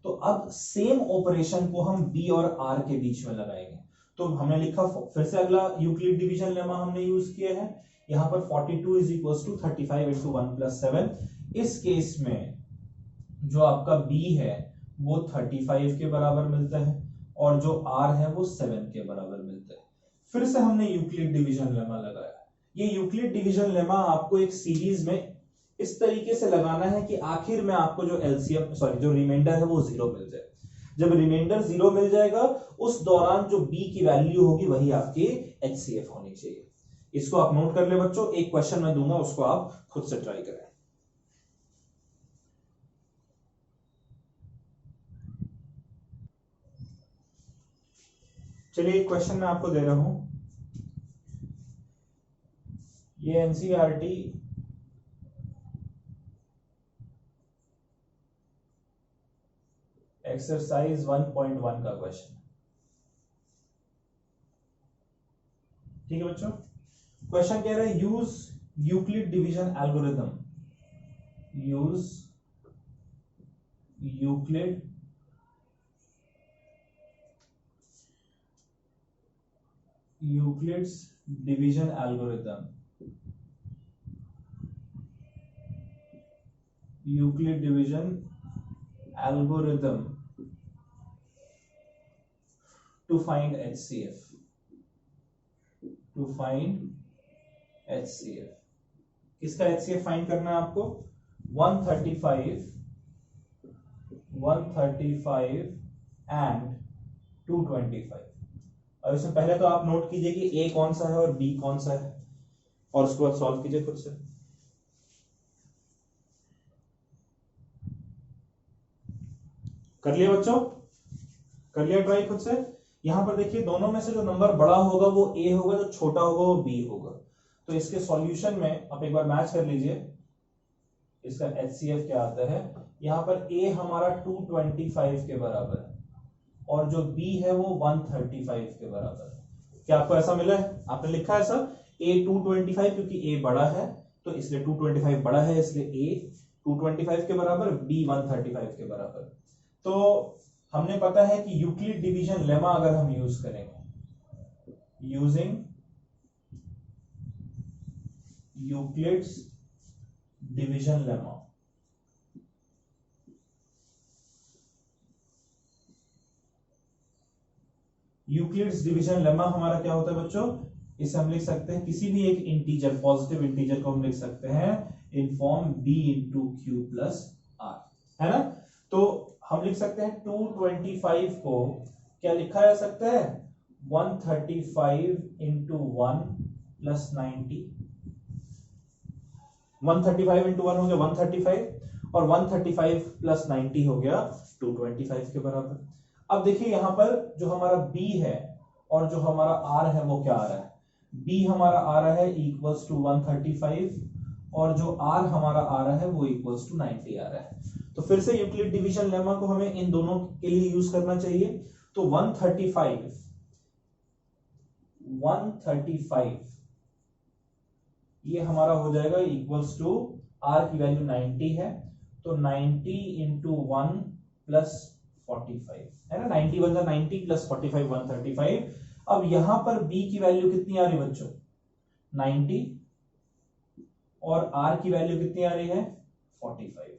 तो अब सेम ऑपरेशन को हम B और R के बीच में लगाएंगे। तो हमने लिखा, फिर से अगला यूक्लिड डिवीजन लेमा हमने यूज किया है। यहां पर 42 is equals to 35 into 1 plus 7। इस केस में जो आपका B है वो 35 के बराबर मिलता है और जो R है वो 7 के बराबर मिलता है। फिर से हमने यूक्लिड डिवीजन लेमा लगाया। ये यूक्लिड डिवीजन लेमा आपको एक सीरीज में इस तरीके से लगाना है कि आखिर में आपको जो जो रिमाइंडर है वो 0 मिल जाए। जब रिमाइंडर 0 मिल जाएगा उस दौरान जो B की वैल्यू होगी वही आपकी HCF होनी चाहिए। इसको आप नोट कर ले बच्चों, एक क्वेश्चन मैं दूंगा उसको आप खुद से ट्राई करें। चलिए एक क्वेश्चन मैं आपको दे रहा हूं। ये NCERT एक्सरसाइज 1.1 का क्वेश्चन। ठीक है बच्चों, क्वेश्चन कह रहे हैं use Euclid division algorithm, use Euclid Euclid's division algorithm, Euclid division algorithm to find HCF, to find HCF। किसका HCF फाइंड करना है आपको? 135 एंड 225। और इसमें पहले तो आप नोट कीजिए कि A कौन सा है और B कौन सा है, और उसके बाद सॉल्व कीजिए खुद से। कर लिया बच्चों? कर लिया ट्राई खुद से? यहां पर देखिए दोनों में से जो नंबर बड़ा होगा वो A होगा, जो छोटा होगा वो B होगा। तो इसके सॉल्यूशन में आप एक बार मैच कर लीजिए, इसका HCF क्या आता है। यहां पर A हमारा 225 के बराबर है और जो B है वो 135 के बराबर है। क्या आपको ऐसा मिला है? आपने लिखा है ऐसा A 225 क्योंकि A बड़ा है तो इसलिए 225 बड़ा है, इसलिए A 225 के बराबर, B 135 के बराबर। तो हमने पता है कि यूक्लिड डिवीजन लेमा अगर हम यूज करेंगे, using Euclid's division lemma, Euclid's division lemma हमारा क्या होता है बच्चों? इसे हम लिख सकते हैं किसी भी एक इंटीजर, पॉजिटिव इंटीजर को हम लिख सकते हैं in form b into q plus r, है ना। तो हम लिख सकते हैं 225 को क्या लिखा जा सकता है? 135 इंटू 1 प्लस 90। 135 इंटू 1 हो गया 135 और 135 प्लस 90 हो गया 225 के बराबर। अब देखिए यहां पर जो हमारा B है और जो हमारा R है वो क्या आ रहा है? B हमारा आ रहा है इक्वल्स टू 135 और जो R हमारा आ रहा है वो इक्वल्स टू 90 आ रहा है। तो फिर से यूक्लिड डिवीजन लेमा को हमें इन दोनों के लिए यूज करना चाहिए। तो 135 ये हमारा हो जाएगा इक्वल्स टू R की वैल्यू 90 है तो 90 इंटू 1 प्लस 45 है ना, 90 बन जाए 90 प्लस 45 135। अब यहां पर B की वैल्यू कितनी आ रही है बच्चों? 90 और R की वैल्यू कितनी आ रही है? 45।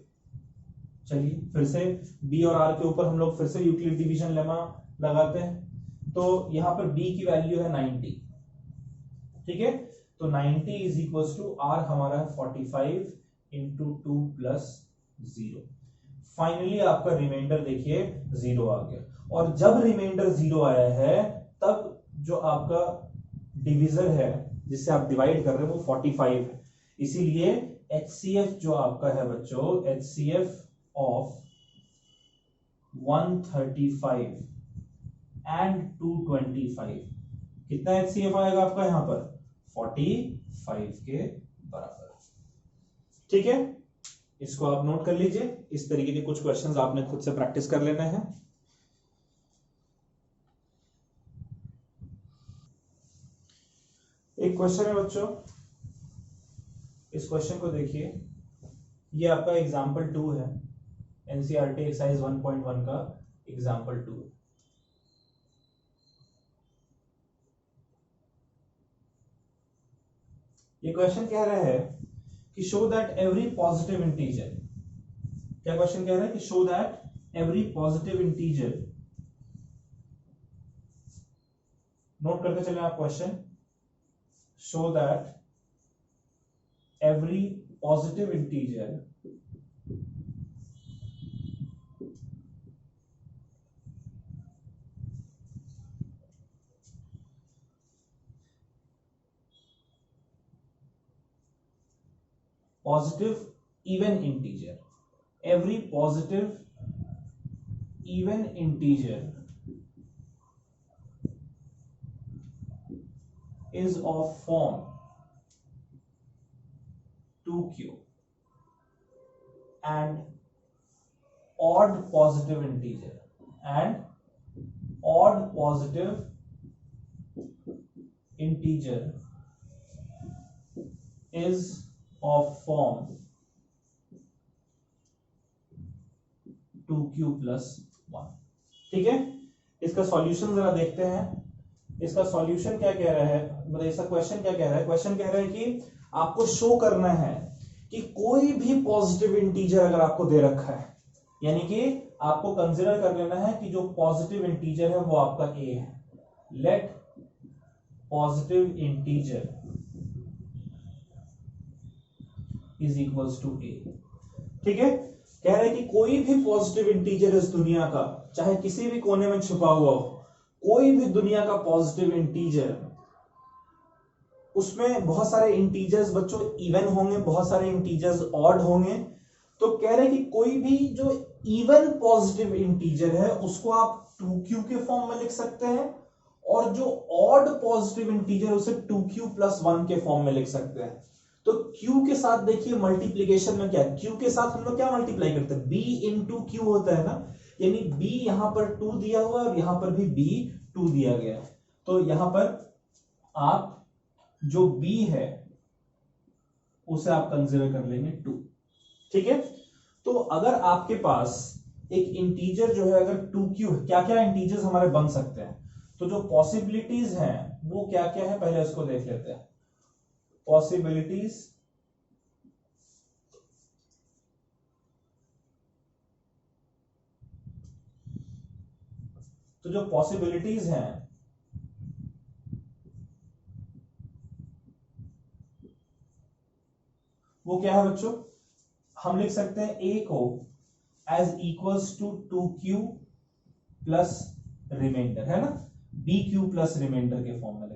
चलिए फिर से B और R के ऊपर हम लोग फिर से यूक्लिड डिवीजन लेमा लगाते हैं। तो यहां पर B की वैल्यू है 90, ठीक है। तो 90 इज इक्वल टू R हमारा है 45 इंटू 2 प्लस 0। फाइनली आपका रिमाइंडर देखिए 0 आ गया, और जब रिमाइंडर 0 आया है तब जो आपका डिविजर है जिससे आप डिवाइड कर रहे हैं वो 45 है। इसीलिए HCF जो आपका है बच्चों, HCF ऑफ 135 एंड 225 कितना HCF आएगा आपका यहां पर? 45 के बराबर, ठीक है। इसको आप नोट कर लीजिए। इस तरीके के कुछ क्वेश्चंस आपने खुद से प्रैक्टिस कर लेने हैं। एक क्वेश्चन है बच्चों, इस क्वेश्चन को देखिए। ये आपका एग्जाम्पल 2 है, एनसीईआरटी एक्सरसाइज 1.1 का एग्जाम्पल 2। ये क्वेश्चन कह रहा है कि show that every positive integer, क्या क्वेश्चन कह रहा है कि show that every positive integer, note करते चले आप question, show that every positive integer positive even integer, every positive even integer is of form 2q and odd positive integer and odd positive integer is of form 2q plus 1। ठीक है, इसका solution जरा देखते हैं। इसका solution क्या कह रहा है, मतलब इसका क्वेश्चन क्या कह रहा है? क्वेश्चन कह रहा है कि आपको शो करना है कि कोई भी पॉजिटिव इंटीजर अगर आपको दे रखा है, यानी कि आपको कंसीडर कर लेना है कि जो पॉजिटिव इंटीजर है वो आपका a है। Let positive integer is equals to a। ठीक है, कह रहे हैं कि कोई भी पॉजिटिव इंटीजर इस दुनिया का, चाहे किसी भी कोने में छुपा हुआ हो, कोई भी दुनिया का पॉजिटिव इंटीजर, उसमें बहुत सारे इंटीजर्स बच्चों इवन होंगे, बहुत सारे इंटीजर्स ऑड होंगे। तो कह रहे हैं कि कोई भी जो इवन पॉजिटिव इंटीजर है उसको आप 2q के फॉर्म में लिख सकते हैं, और जो ऑड पॉजिटिव इंटीजर उसे 2q प्लस 1 के फॉर्म में लिख सकते हैं। तो q के साथ देखिए मल्टीप्लीकेशन में क्या, q के साथ हम लोग क्या मल्टीप्लाई करते हैं, b इंटू q होता है ना, यानी b यहां पर 2 दिया हुआ है और यहां पर भी b 2 दिया गया है। तो यहां पर आप जो b है उसे आप कंसीडर कर लेंगे 2। ठीक है, तो अगर आपके पास एक इंटीजर जो है अगर 2q है, क्या क्या इंटीजर्स हमारे बन सकते हैं, तो जो पॉसिबिलिटीज हैं वो क्या क्या है पहले उसको देख लेते हैं। पॉसिबिलिटीज, तो जो पॉसिबिलिटीज हैं वो क्या है बच्चों, हम लिख सकते हैं a को as equals to 2q plus remainder, है ना, bq प्लस रिमाइंडर के फॉर्म में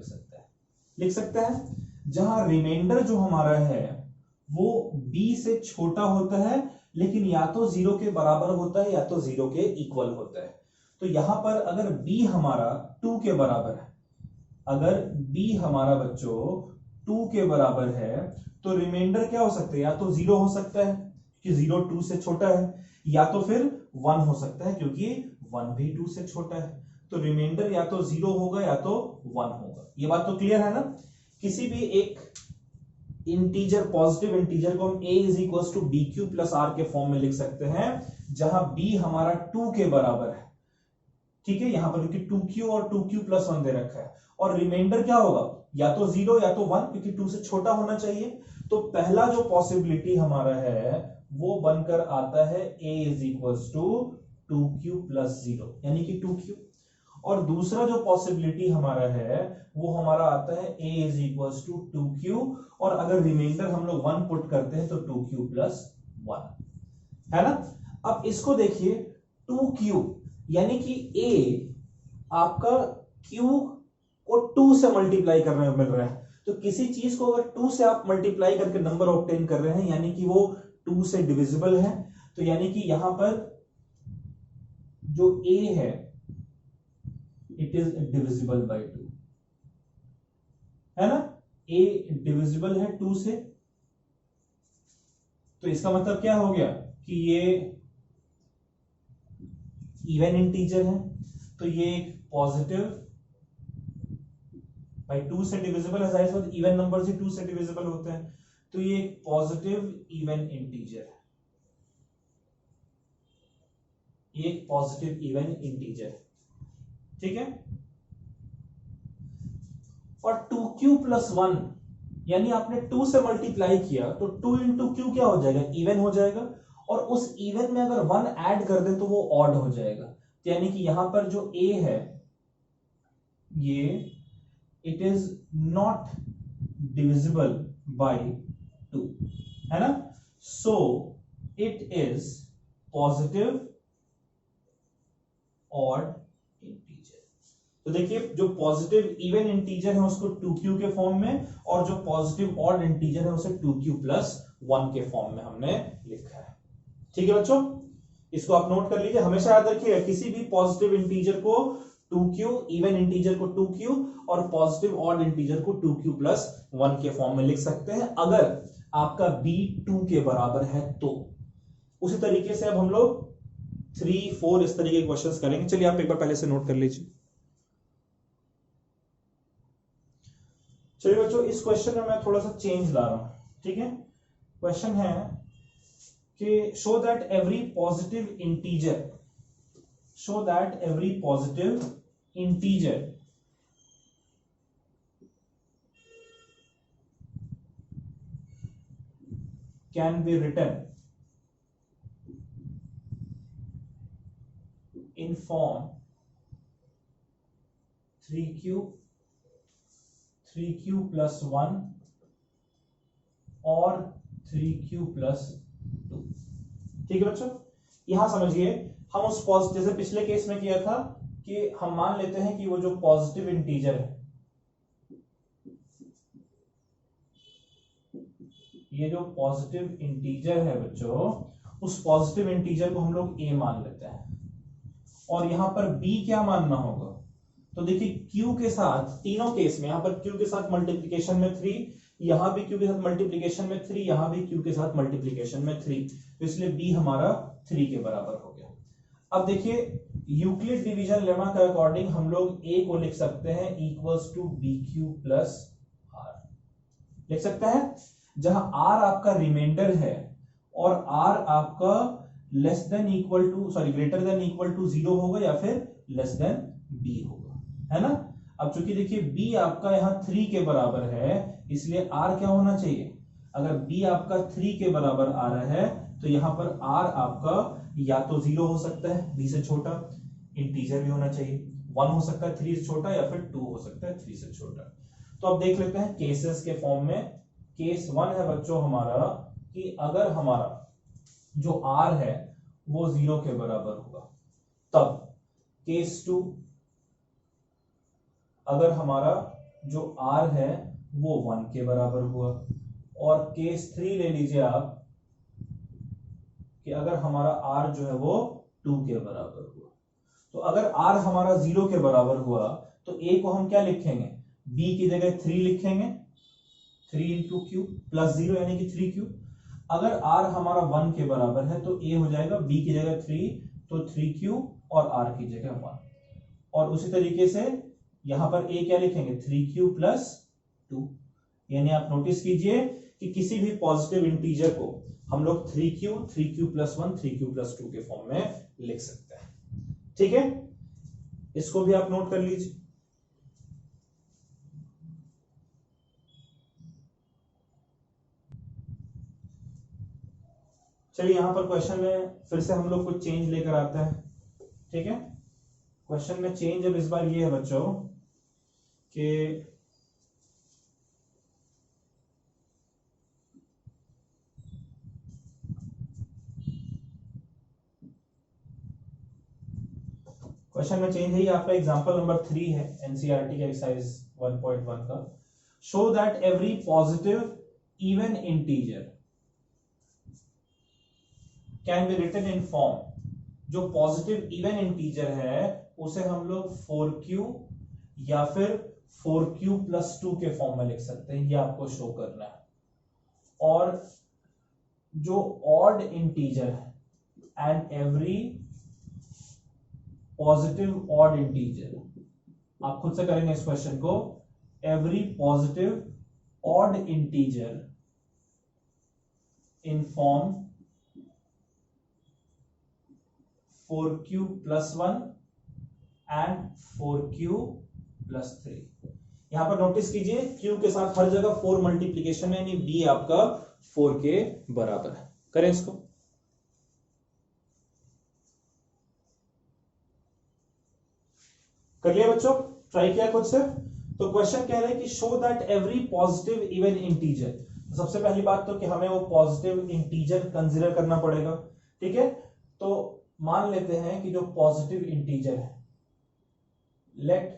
लिख सकते हैं, जहां रिमाइंडर जो हमारा है वो b से छोटा होता है, लेकिन या तो 0 के बराबर होता है या तो 0 के इक्वल होता है। तो यहां पर अगर b हमारा 2 के बराबर है, अगर b हमारा बच्चों 2 के बराबर है, तो रिमाइंडर क्या हो सकता है, या तो 0 हो सकता है कि 0 2 से छोटा है, या तो फिर 1 हो सकता है क्योंकि 1 भी 2 से छोटा है। तो रिमाइंडर या तो 0 होगा या तो 1 होगा। ये बात तो क्लियर है ना। किसी भी एक इंटीजर, पॉजिटिव इंटीजर को हम a is equal to b q plus r के फॉर्म में लिख सकते हैं, जहां b हमारा 2 के बराबर है। ठीक है, यहां पर क्योंकि 2q और 2q प्लस 1 दे रखा है, और रिमाइंडर क्या होगा, या तो 0 या तो 1, क्योंकि 2 से छोटा होना चाहिए। तो पहला जो पॉसिबिलिटी हमारा है वो बनकर आता है a is equal to 2q plus 0, यानी कि 2q। और दूसरा जो पॉसिबिलिटी हमारा है वो हमारा आता है a is equal to 2q, और अगर रिमाइंडर हम लोग 1 पुट करते हैं तो 2q प्लस 1, है ना। अब इसको देखिए, 2q यानी कि a आपका q को 2 से मल्टीप्लाई करने में मिल रहा है। तो किसी चीज को अगर 2 से आप मल्टीप्लाई करके नंबर ऑब्टेन कर रहे हैं, यानी कि वो 2 से डिविजिबल है। तो यानी कि यहां पर जो a है इट इज डिविजिबल बाय 2, है ना, a डिविजिबल है 2 से। तो इसका मतलब क्या हो गया कि ये इवन इंटीजर है, तो ये एक पॉजिटिव भाई 2 से डिविजिबल है, जाहिर सी इवन नंबर से 2 से डिविजिबल होते हैं, तो ये एक पॉजिटिव इवन इंटीजर है, एक पॉजिटिव इवन इंटीजर। ठीक है, और 2q प्लस 1 यानी आपने 2 से मल्टीप्लाई किया तो 2 इंटू क्यू क्या हो जाएगा, इवन हो जाएगा, और उस इवन में अगर 1 ऐड कर दे तो वो ऑड हो जाएगा। तो यानी कि यहां पर जो a है ये it is not divisible by 2, है ना, so it is positive odd integer. तो देखिए, जो पॉजिटिव इवन इंटीजर है उसको 2q के फॉर्म में, और जो पॉजिटिव ऑड इंटीजर है उसे 2q प्लस 1 के फॉर्म में हमने लिखा है। ठीक है बच्चों, इसको आप नोट कर लीजिए, हमेशा याद रखिएगा किसी भी पॉजिटिव इंटीजर को 2q, इवन इंटीजर को 2q और पॉजिटिव ऑड इंटीजर को 2q प्लस 1 के फॉर्म में लिख सकते हैं अगर आपका b 2 के बराबर है तो। उसी तरीके से अब हम लोग 3, 4 इस तरीके के क्वेश्चंस करेंगे। चलिए आप एक बार पहले से नोट कर लीजिए। चलिए बच्चों, इस क्वेश्चन में मैं थोड़ा सा चेंज ला रहा हूं, ठीक है। क्वेश्चन है कि show that every positive integer can be written in form 3q plus 1 और 3q plus 2। ठीक है बच्चों, यहां समझिए हम उस जैसे पिछले केस में किया था कि हम मान लेते हैं कि वो जो पॉजिटिव इंटीजर है, ये जो पॉजिटिव इंटीजर है बच्चों, उस पॉजिटिव इंटीजर को हम लोग a मान लेते हैं और यहां पर b क्या मानना होगा। तो देखिए q के साथ तीनों केस में, यहां पर q के साथ मल्टीप्लिकेशन में 3, यहां भी q के साथ मल्टीप्लिकेशन में 3, यहां भी q के साथ मल्टीप्लिकेशन में 3, तो इसलिए b हमारा 3 के बराबर हो गया। अब देखिए यूक्लिड डिवीजन लेमा के अकॉर्डिंग हम लोग a को लिख सकते हैं equals to bq plus r, लिख सकते हैं, जहां r आपका रिमाइंडर है और r आपका less than equal to greater than equal to 0 होगा या फिर लेस देन b होगा, है ना। अब चूंकि देखिए b आपका यहाँ 3 के बराबर है, इसलिए r क्या होना चाहिए। अगर b आपका 3 के बराबर आ रहा है तो यहाँ पर r आपका या तो 0 हो सकता है, b से छोटा, इंटीजर भी होना चाहिए, 1 हो सकता है 3 से छोटा, या फिर 2 हो सकता है 3 से छोटा। तो अब देख लेते हैं केसेस के फॉर्म में। केस 1 है बच्चों हमारा कि अगर हमारा जो r है वो 0 के बराबर होगा, तब केस 2 अगर हमारा जो r है वो 1 के बराबर हुआ, और केस 3 ले लीजिए आप कि अगर हमारा r जो है वो 2 के बराबर हुआ। तो अगर r हमारा 0 के बराबर हुआ तो a को हम क्या लिखेंगे, b की जगह 3 लिखेंगे, 3 इंटू क्यू प्लस 0 यानी कि 3q। अगर r हमारा 1 के बराबर है तो a हो जाएगा b की जगह 3, तो 3q और r की जगह 1। और उसी तरीके से यहां पर a क्या लिखेंगे, 3q प्लस 2। यानी आप नोटिस कीजिए कि किसी भी पॉजिटिव इंटीजर को हम लोग 3q प्लस 1, 3q प्लस 2 के फॉर्म में लिख सकते हैं। ठीक है, इसको भी आप नोट कर लीजिए। चलिए यहां पर क्वेश्चन में फिर से हम लोग कुछ चेंज लेकर आते हैं। ठीक है, क्वेश्चन में चेंज अब इस बार ये है बच्चों कि क्वेश्चन में चेंज है, ये आपका एग्जांपल नंबर 3 है एनसीईआरटी का एक्सरसाइज 1.1 का। Show that every positive even integer can be written in form, जो पॉजिटिव इवन इंटीजर है उसे हम लोग 4q या फिर 4q प्लस 2 के फॉर्म में लिख सकते हैं, ये आपको शो करना है। और जो ऑड इंटीजर है and every positive odd integer, आप खुद से करेंगे इस क्वेश्चन को, every positive odd integer in form 4q plus 1 and 4q plus 3। यहां पर नोटिस कीजिए q के साथ हर जगह 4 मल्टीप्लीकेशन है, यानी b आपका 4 के बराबर है। करें इसको, कर लिया बच्चों, ट्राई किया खुद से। तो क्वेश्चन कह रहे हैं कि show that every positive even integer, तो सबसे पहली बात तो कि हमें वो पॉजिटिव इंटीजर कंसीडर करना पड़ेगा। ठीक है, तो मान लेते हैं कि जो पॉजिटिव इंटीजर है, let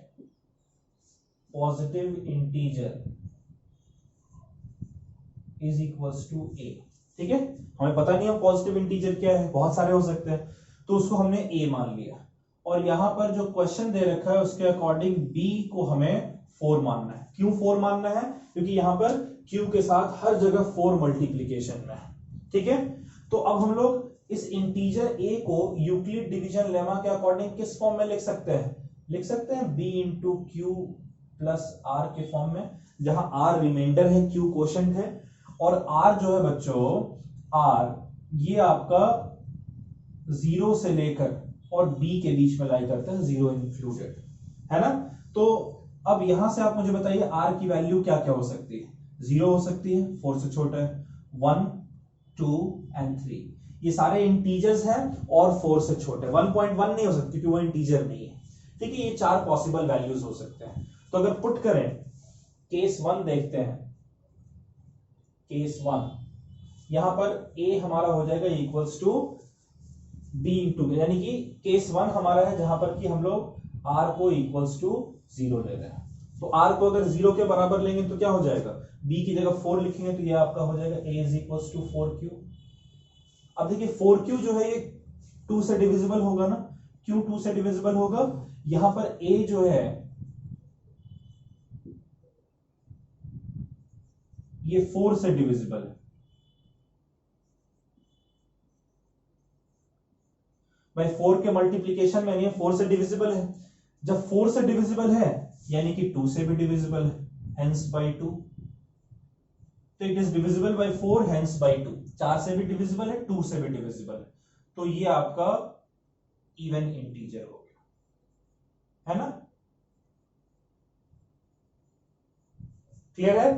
positive integer is equals to a। ठीक है, हमें पता नहीं है पॉजिटिव इंटीजर क्या है, बहुत सारे हो सकते हैं, तो उसको हमने a मान लिया। और यहां पर जो क्वेश्चन दे रखा है उसके अकॉर्डिंग b को हमें 4 मानना है। क्यों 4 मानना है, क्योंकि यहां पर q के साथ हर जगह 4 मल्टीप्लीकेशन में है। ठीक है, तो अब हम लोग इस इंटीजर a को यूक्लिड डिवीजन लेमा के अकॉर्डिंग किस फॉर्म में लिख सकते हैं? लिख सकते हैं b into q plus r के फॉर्म में, जहां r रिमाइंडर है, q क्वोशंट है, और r जो है बच्चों, r ये आपका 0 से लेकर और b के बीच में लाई करता है, 0 इंक्लूडेड, है ना। तो अब यहां से आप मुझे बताइए r की वैल्यू क्या क्या हो सकती है? 0 हो सकती है, 4 से छोटा है, 1, 2 एंड 3, ये सारे इंटीजर्स हैं और 4 से छोटे। 1.1 नहीं हो सकती क्योंकि वो इंटीजर नहीं है, ठीक है। ये 4 पॉसिबल वैल्यूज हो सकते हैं। तो अगर पुट करें, केस 1 देखते हैं, केस 1 यहां पर a हमारा हो जाएगा इक्वल्स टू b इंटू, यानी कि केस 1 हमारा है जहां पर कि हम लोग r को इक्वल्स टू 0 ले रहे हैं। तो r को अगर 0 के बराबर लेंगे तो क्या हो जाएगा? b की जगह 4 लिखेंगे तो ये आपका हो जाएगा a is equals to 4q। अब देखिए 4q जो है ये 2 से डिविजिबल होगा ना, q 2 से डिविजिबल होगा। यहां पर a जो है ये 4 से डिविजिबल है। भाई 4 के मल्टीप्लीकेशन में नहीं, 4 से डिविजिबल है। जब 4 से डिविजिबल है यानी कि 2 से भी डिविजिबल है, हेंस बाय 2। तो it is divisible by 4, hence by 2। 4 से भी डिविजिबल है, 2 से भी डिविजिबल है, तो ये आपका इवन इंटीजर हो गया, है ना। क्लियर है?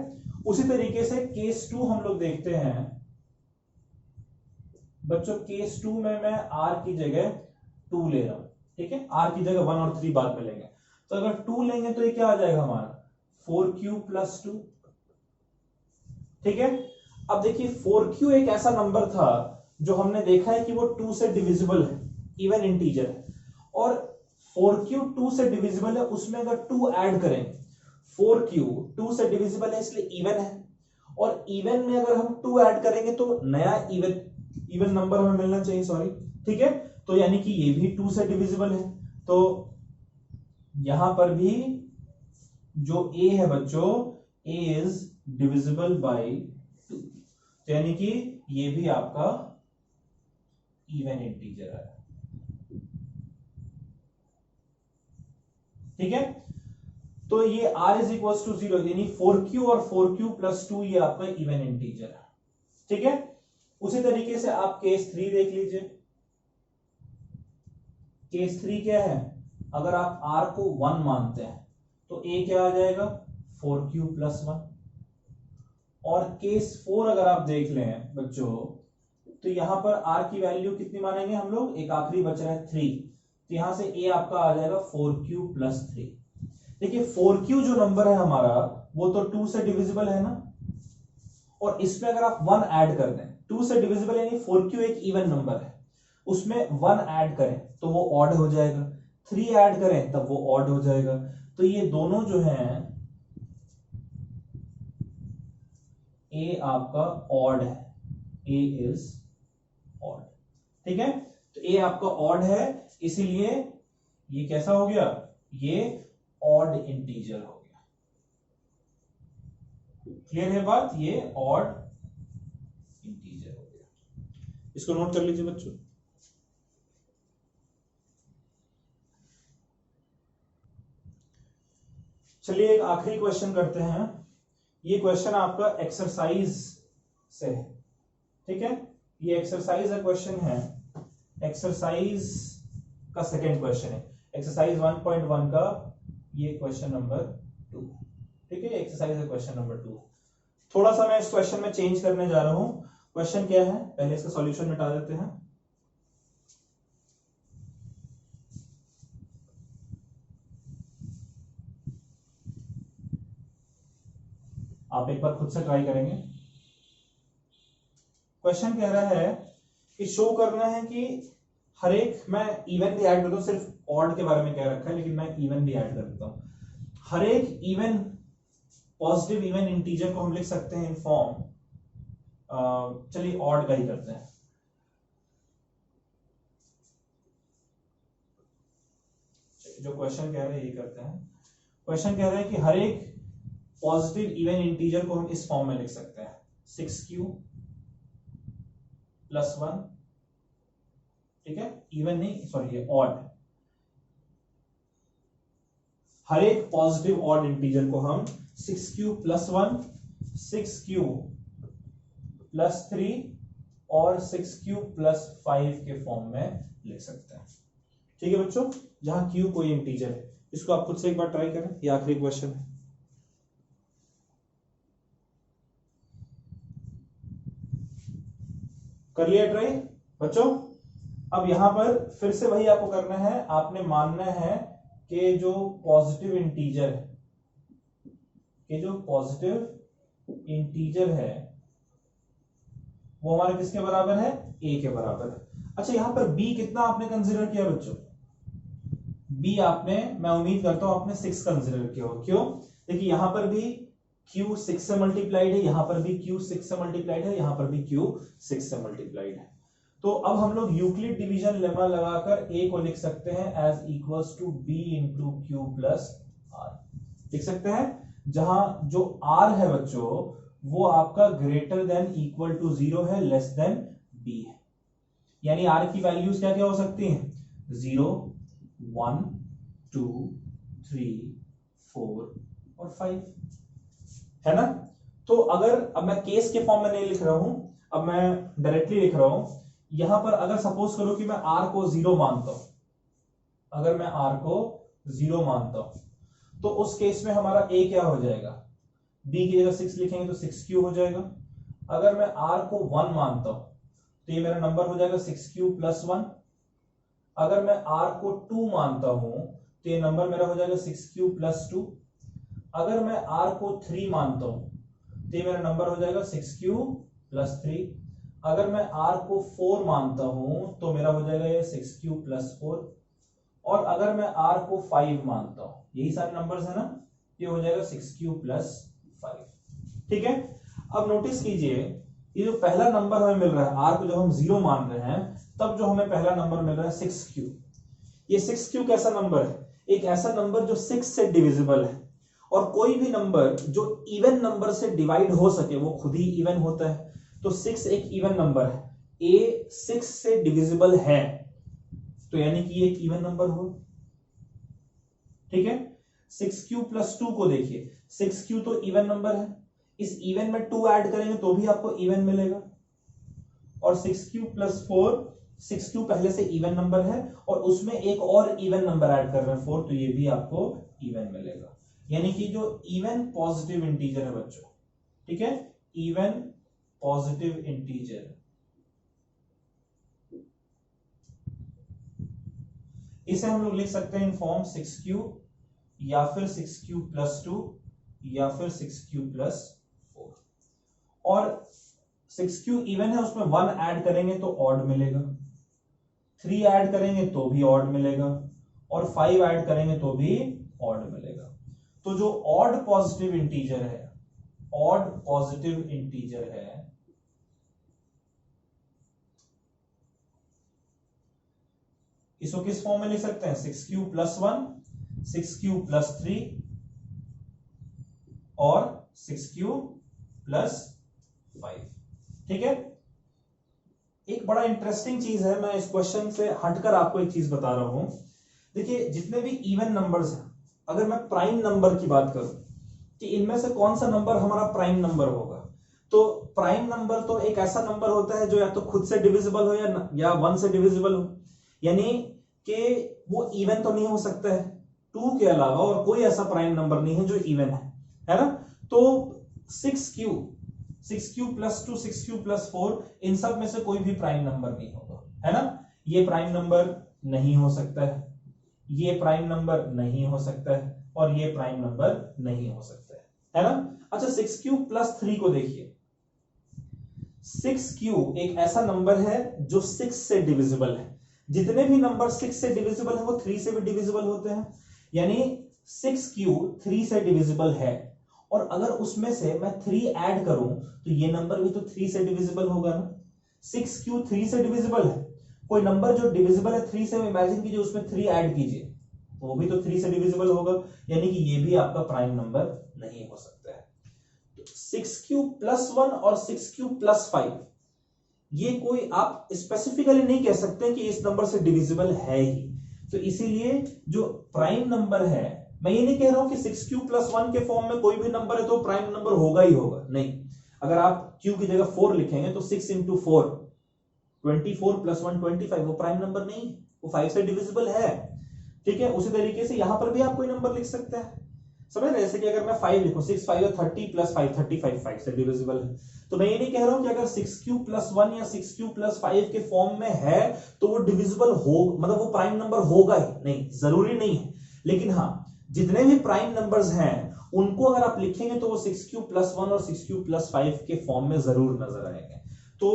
उसी तरीके से केस 2 हम लोग देखते हैं बच्चों। केस 2 में मैं r की जगह 2 ले रहा हूं, ठीक है। r की जगह 1 और 3 बाद में लेंगे। तो अगर 2 लेंगे तो ये क्या आ जाएगा हमारा? 4q प्लस 2, ठीक है। अब देखिए 4q एक ऐसा नंबर था जो हमने देखा है कि वो 2 से डिविजिबल है, इवन इंटीजर है। और 4q 2 से डिविजिबल है, उसमें अगर 2 ऐड करें, 4q 2 से डिविजिबल है इसलिए इवन है, और इवन में अगर हम 2 ऐड करेंगे तो नया इवन नंबर हमें मिलना चाहिए, सॉरी, ठीक है। तो यानी कि ये भी 2 से डिविजिबल है, तो यहां पर भी जो a है बच्चों, a इज डिविजिबल बाय 2, तो यानी कि ये भी आपका इवन इंटीजर है, ठीक है। तो ये r इज इक्वल टू 0, यानी 4q और 4q प्लस 2 ये आपका इवन इंटीजर है, ठीक है। उसी तरीके से आप केस 3 देख लीजिए। केस 3 क्या है? अगर आप r को 1 मानते हैं तो a क्या आ जाएगा? 4q plus 1। और केस 4 अगर आप देख लें बच्चों, तो यहां पर r की वैल्यू कितनी मानेंगे हम लोग? एक आखिरी बच रहा है 3, तो यहां से a आपका आ जाएगा 4q प्लस 3। देखिए 4q जो नंबर है हमारा वो तो 2 से डिविजिबल है ना, और इसमें अगर आप 1 ऐड कर दें, 2 से डिविजिबल यानी 4q एक इवन नंबर है, उसमें 1 ऐड करें तो वो ऑड हो जाएगा, 3 ऐड करें तब वो ऑड हो जाएगा। तो ये दोनों जो हैं a आपका ऑड है, a इज ऑड, ठीक है। तो a आपका ऑड है, इसीलिए ये कैसा हो गया? ये ऑड इंटीजर हो गया। क्लियर है बात? ये ऑड इंटीजर हो गया। इसको नोट कर लीजिए बच्चों। चलिए एक आखिरी क्वेश्चन करते हैं। ये क्वेश्चन आपका एक्सरसाइज से है, ठीक है। ये एक्सरसाइज का क्वेश्चन है, एक्सरसाइज का सेकंड क्वेश्चन है, एक्सरसाइज 1.1 का ये क्वेश्चन नंबर 2, ठीक है। एक्सरसाइज का क्वेश्चन नंबर 2। थोड़ा सा मैं इस क्वेश्चन में चेंज करने जा रहा हूं। क्वेश्चन क्या है, पहले इसका सॉल्यूशन मिटा देते हैं। आप एक बार खुद से ट्राई करेंगे। क्वेश्चन कह रहा है कि शो करना है कि हर एक, मैं इवन भी ऐड करता हूं, सिर्फ ऑड के बारे में कह रखा है लेकिन मैं इवन भी ऐड कर देता हूं। हर एक इवन, पॉजिटिव इवन इंटीजर को हम लिख सकते हैं इन फॉर्म, चलिए ऑड का ही करते हैं। जो क्वेश्चन कह रहे हैं ये करते हैं। क्वेश्चन कह रहा है कि हर एक पॉजिटिव इवन इंटीजर को हम इस फॉर्म में लिख सकते हैं, 6q प्लस 1 ठीक है, इवन नहीं, सॉरी ये ऑड। हर एक पॉजिटिव ऑड इंटीजर को हम 6q + 1, 6q + 3 और 6q + 5 के फॉर्म में लिख सकते हैं। ठीक है बच्चों, जहां q कोई इंटीजर है। इसको आप खुद से एक बार ट्राई करें, ये आखिरी क्वेश्चन है। कर लिया ट्राई बच्चों? अब यहां पर फिर से वही आपको करना है, आपने मानना है कि जो पॉजिटिव इंटीजर है, कि जो पॉजिटिव इंटीजर है वो हमारे किसके बराबर है? a के बराबर है। अच्छा, यहां पर b कितना आपने कंसीडर किया बच्चों? b आपने, मैं उम्मीद करता हूं आपने 6 कंसीडर किया हो। क्यों? देखिए यहां पर भी q 6 से मल्टीप्लाइड है, यहां पर भी q 6 से मल्टीप्लाइड है, यहां पर भी q 6 से मल्टीप्लाइड है। तो अब हम लोग यूक्लिड डिवीजन लेमा लगाकर a को लिख सकते हैं as equals to b into q plus r। लिख सकते हैं, जहां जो r है बच्चों वो आपका ग्रेटर देन इक्वल टू 0 है, लेस देन b है। यानी r की वैल्यूज क्या क्या हो सकती हैं? 0, 1, 2, 3, 4 और 5, है ना? तो अगर अब मैं केस के फॉर्म में नहीं लिख रहा हूं, अब मैं डायरेक्टली लिख रहा हूं। यहां पर अगर सपोज करो कि मैं r को 0 मानता हूं, अगर मैं r को 0 मानता हूं, तो उस केस में हमारा a क्या हो जाएगा? b की जगह 6 लिखेंगे तो 6q हो जाएगा। अगर मैं r को 1 मानता हूं तो ये मेरा नंबर हो जाएगा 6q + 1। अगर मैं r को 2 मानता हूं तो ये नंबर मेरा हो जाएगा 6q + 2। अगर मैं r को 3 मानता हूं तो ये मेरा नंबर हो जाएगा 6q + 3। अगर मैं r को 4 मानता हूं तो मेरा हो जाएगा ये 6q + 4। और अगर मैं r को 5 मानता हूं, यही सारे नंबर्स है ना, ये हो जाएगा 6q + 5। ठीक है, अब नोटिस कीजिए ये जो पहला नंबर हमें मिल रहा है r को जब हम 0 मान रहे हैं, तब जो हमें पहला नंबर मिल रहा है 6q। ये 6q कैसा नंबर है? एक ऐसा नंबर जो 6 से डिविजिबल है। और कोई भी नंबर जो इवन नंबर से डिवाइड हो सके वो खुद ही इवन होता है। तो 6 एक इवन नंबर है, a 6 से डिविजिबल है, तो यानी कि ये एक इवन नंबर हो। ठीक है, 6q + 2 को देखिए, 6q तो इवन नंबर है, इस इवन में 2 ऐड करेंगे तो भी आपको इवन मिलेगा। और 6q + 4, 6q पहले से इवन नंबर है और उसमें एक और इवन नंबर ऐड कर रहे हैं 4, तो ये भी आपको इवन मिलेगा। यानी कि जो इवन पॉजिटिव इंटीजर है बच्चों, ठीक है, इवन पॉजिटिव इंटीजर, इसे हम लोग लिख सकते हैं इन फॉर्म 6q या फिर 6q + 2 या फिर 6q + 4। और 6q इवन है, उसमें 1 ऐड करेंगे तो ऑड मिलेगा, 3 ऐड करेंगे तो भी ऑड मिलेगा, और 5 ऐड करेंगे तो भी ऑड मिलेगा। तो जो ऑड पॉजिटिव इंटीजर है, ऑड पॉजिटिव इंटीजर है, इसको किस फॉर्म में लिख सकते हैं? 6q + 1, 6q + 3 और 6q + 5। ठीक है, एक बड़ा इंटरेस्टिंग चीज है, मैं इस क्वेश्चन से हटकर आपको एक चीज बता रहा हूं। देखिए जितने भी इवन नंबर्स हैं, अगर मैं प्राइम नंबर की बात करूं कि इनमें से कौन सा नंबर हमारा प्राइम नंबर होगा, तो प्राइम नंबर तो एक ऐसा नंबर होता है जो या तो खुद से डिविजिबल हो या 1 से डिविजिबल हो। यानी कि वो इवन तो नहीं हो सकता है, 2 के अलावा और कोई ऐसा प्राइम नंबर नहीं है जो इवन है ना? तो 6q + 2, 6q + 4, इन सब में से कोई भी प्राइम नंबर नहीं होगा, है ना? ये प्राइम नंबर नहीं हो सकता है, ये प्राइम नंबर नहीं हो सकता है, और ये प्राइम नंबर नहीं हो सकता है ना? अच्छा, 6q + 3 को देखिए, 6q एक ऐसा नंबर है जो 6 से डिविजिबल है। जितने भी नंबर 6 से डिविजिबल है वो 3 से भी डिविजिबल होते हैं। यानी 6q 3 से डिविजिबल है, और अगर उसमें से मैं 3 ऐड करूं तो ये नंबर भी तो 3 से डिविजिबल होगा ना। 6q 3 से डिविजिबल है, कोई नंबर जो डिविजिबल है 3 से, इमेजिन कीजिए उसमें 3 ऐड कीजिए तो वो भी तो 3 से डिविजिबल होगा, यानी कि ये भी आपका प्राइम नंबर नहीं हो सकता है। तो 6q + 1 और 6q + 5 ये कोई आप स्पेसिफिकली नहीं कह सकते कि इस नंबर से डिविजिबल है ही। तो इसीलिए जो प्राइम नंबर है, मैं ये नहीं कह रहा हूं कि 6q + 1 के फॉर्म में कोई भी नंबर है तो प्राइम नंबर होगा ही होगा, नहीं। अगर आप q की जगह 4 लिखेंगे तो 6 × 4 24 + 1 25, वो प्राइम नंबर नहीं, वो 5 से डिविजिबल है। ठीक है, उसी तरीके से यहां पर भी आप कोई नंबर लिख सकते हैं, समझ रहे हैं? जैसे कि अगर मैं 5 लिखूं, 6 5 30 + 5 35, 5 से डिविजिबल है। तो मैं ये नहीं कह रहा हूं कि अगर 6q + 1 या 6q + 5 के फॉर्म में है तो वो डिविजिबल हो, मतलब वो प्राइम नंबर होगा ही नहीं, जरूरी नहीं है। लेकिन हाँ, जितने भी प्राइम नंबर्स हैं उनको अगर आप लिखेंगे तो वो 6q + 1 और 6q + 5 के फॉर्म में जरूर नजर आएंगे। तो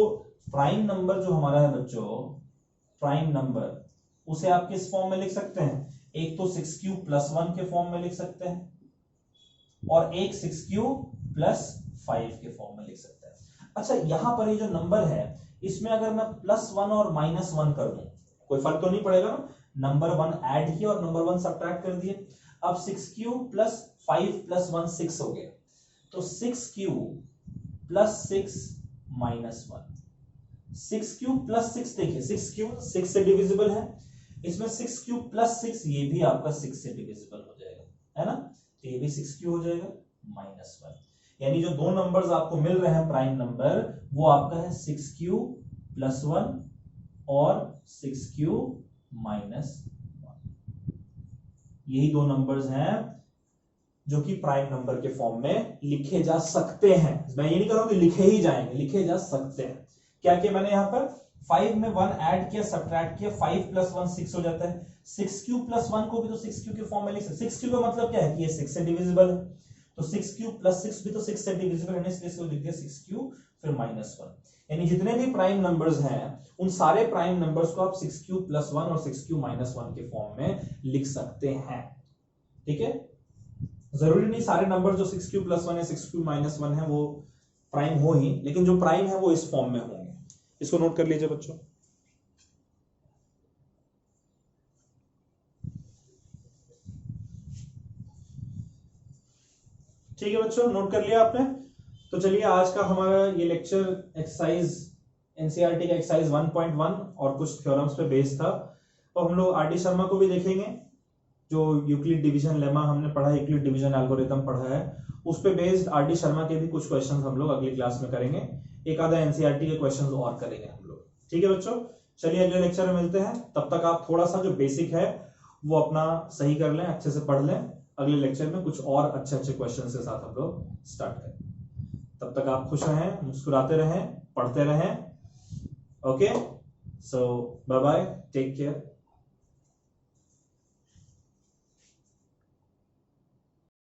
प्राइम नंबर जो हमारा है बच्चों, प्राइम नंबर, उसे आप किस फॉर्म में लिख सकते हैं? एक तो 6q + 1 के फॉर्म में लिख सकते हैं और एक 6q + 5 के फॉर्म में लिख सकते हैं। अच्छा, यहां पर ये जो नंबर है इसमें अगर मैं +1 और -1 कर दूं, कोई फर्क तो नहीं पड़ेगा ना? नंबर 1 ऐड किया और नंबर 1 सब्ट्रैक्ट कर दिए। अब 6q + 5 + 1 6 हो गया, तो 6q + 6 - 1, 6q + 6, देखिए 6q 6 से डिविजिबल है, इसमें 6q + 6 ये भी आपका 6 से डिविजिबल हो जाएगा, है ना? तो ये भी 6q हो जाएगा -1। यानी जो दो नंबर्स आपको मिल रहे हैं प्राइम नंबर, वो आपका है 6q + 1 और 6q - 1। यही दो नंबर्स हैं जो कि प्राइम नंबर के फॉर्म में लिखे जा सकते हैं। मैं ये नहीं कह रहा हूं कि लिखे ही जाएंगे, लिखे जा सकते हैं। क्या किया मैंने यहां पर? 5 में 1 ऐड किया, सब्ट्रैक्ट किया, 5 + 1 6 हो जाता है। 6q + 1 को भी तो 6q के फॉर्म में लिख सकते। 6q का मतलब क्या है कि ये 6 से डिविजिबल है, तो 6q + 6 भी तो 6 से डिविजिबल है, इसलिए इसको लिख दिया 6q फिर -1। यानी जितने भी प्राइम नंबर्स हैं उन सारे प्राइम नंबर्स को आप 6q + 1 और 6q - 1 के फॉर्म में लिख सकते हैं। ठीक है, जरूरी नहीं सारे नंबर जो 6q + 1 या 6q - 1 है वो प्राइम हो ही, लेकिन जो प्राइम है वो इस फॉर्म में होंगे। इसको नोट कर लीजिए बच्चों। ठीक है बच्चों, नोट कर लिया आपने? तो चलिए आज का हमारा ये लेक्चर एक्सरसाइज एनसीईआरटी का एक्सरसाइज 1.1 और कुछ थ्योरम्स पे बेस्ड था। और हम लोग आर.डी. शर्मा को भी देखेंगे, जो यूक्लिड डिवीजन लेमा हमने पढ़ा है, यूक्लिड डिवीजन एल्गोरिथम पढ़ा है, उस पे बेस्ड आर.डी. शर्मा के भी कुछ क्वेश्चंस हम लोग अगली क्लास में करेंगे। एक आधा एनसीईआरटी के क्वेश्चंस और करेंगे हम लोग। ठीक है बच्चों, चलिए अगले लेक्चर में मिलते हैं। तब तक आप थोड़ा सा जो बेसिक है वो अपना सही कर लें, अच्छे से पढ़ लें। अगले लेक्चर में कुछ और अच्छे अच्छे क्वेश्चन के साथ हम लोग स्टार्ट करें। तब तक आप खुश रहें, मुस्कुराते रहें, पढ़ते रहें। ओके, सो बाय बाय, टेक केयर।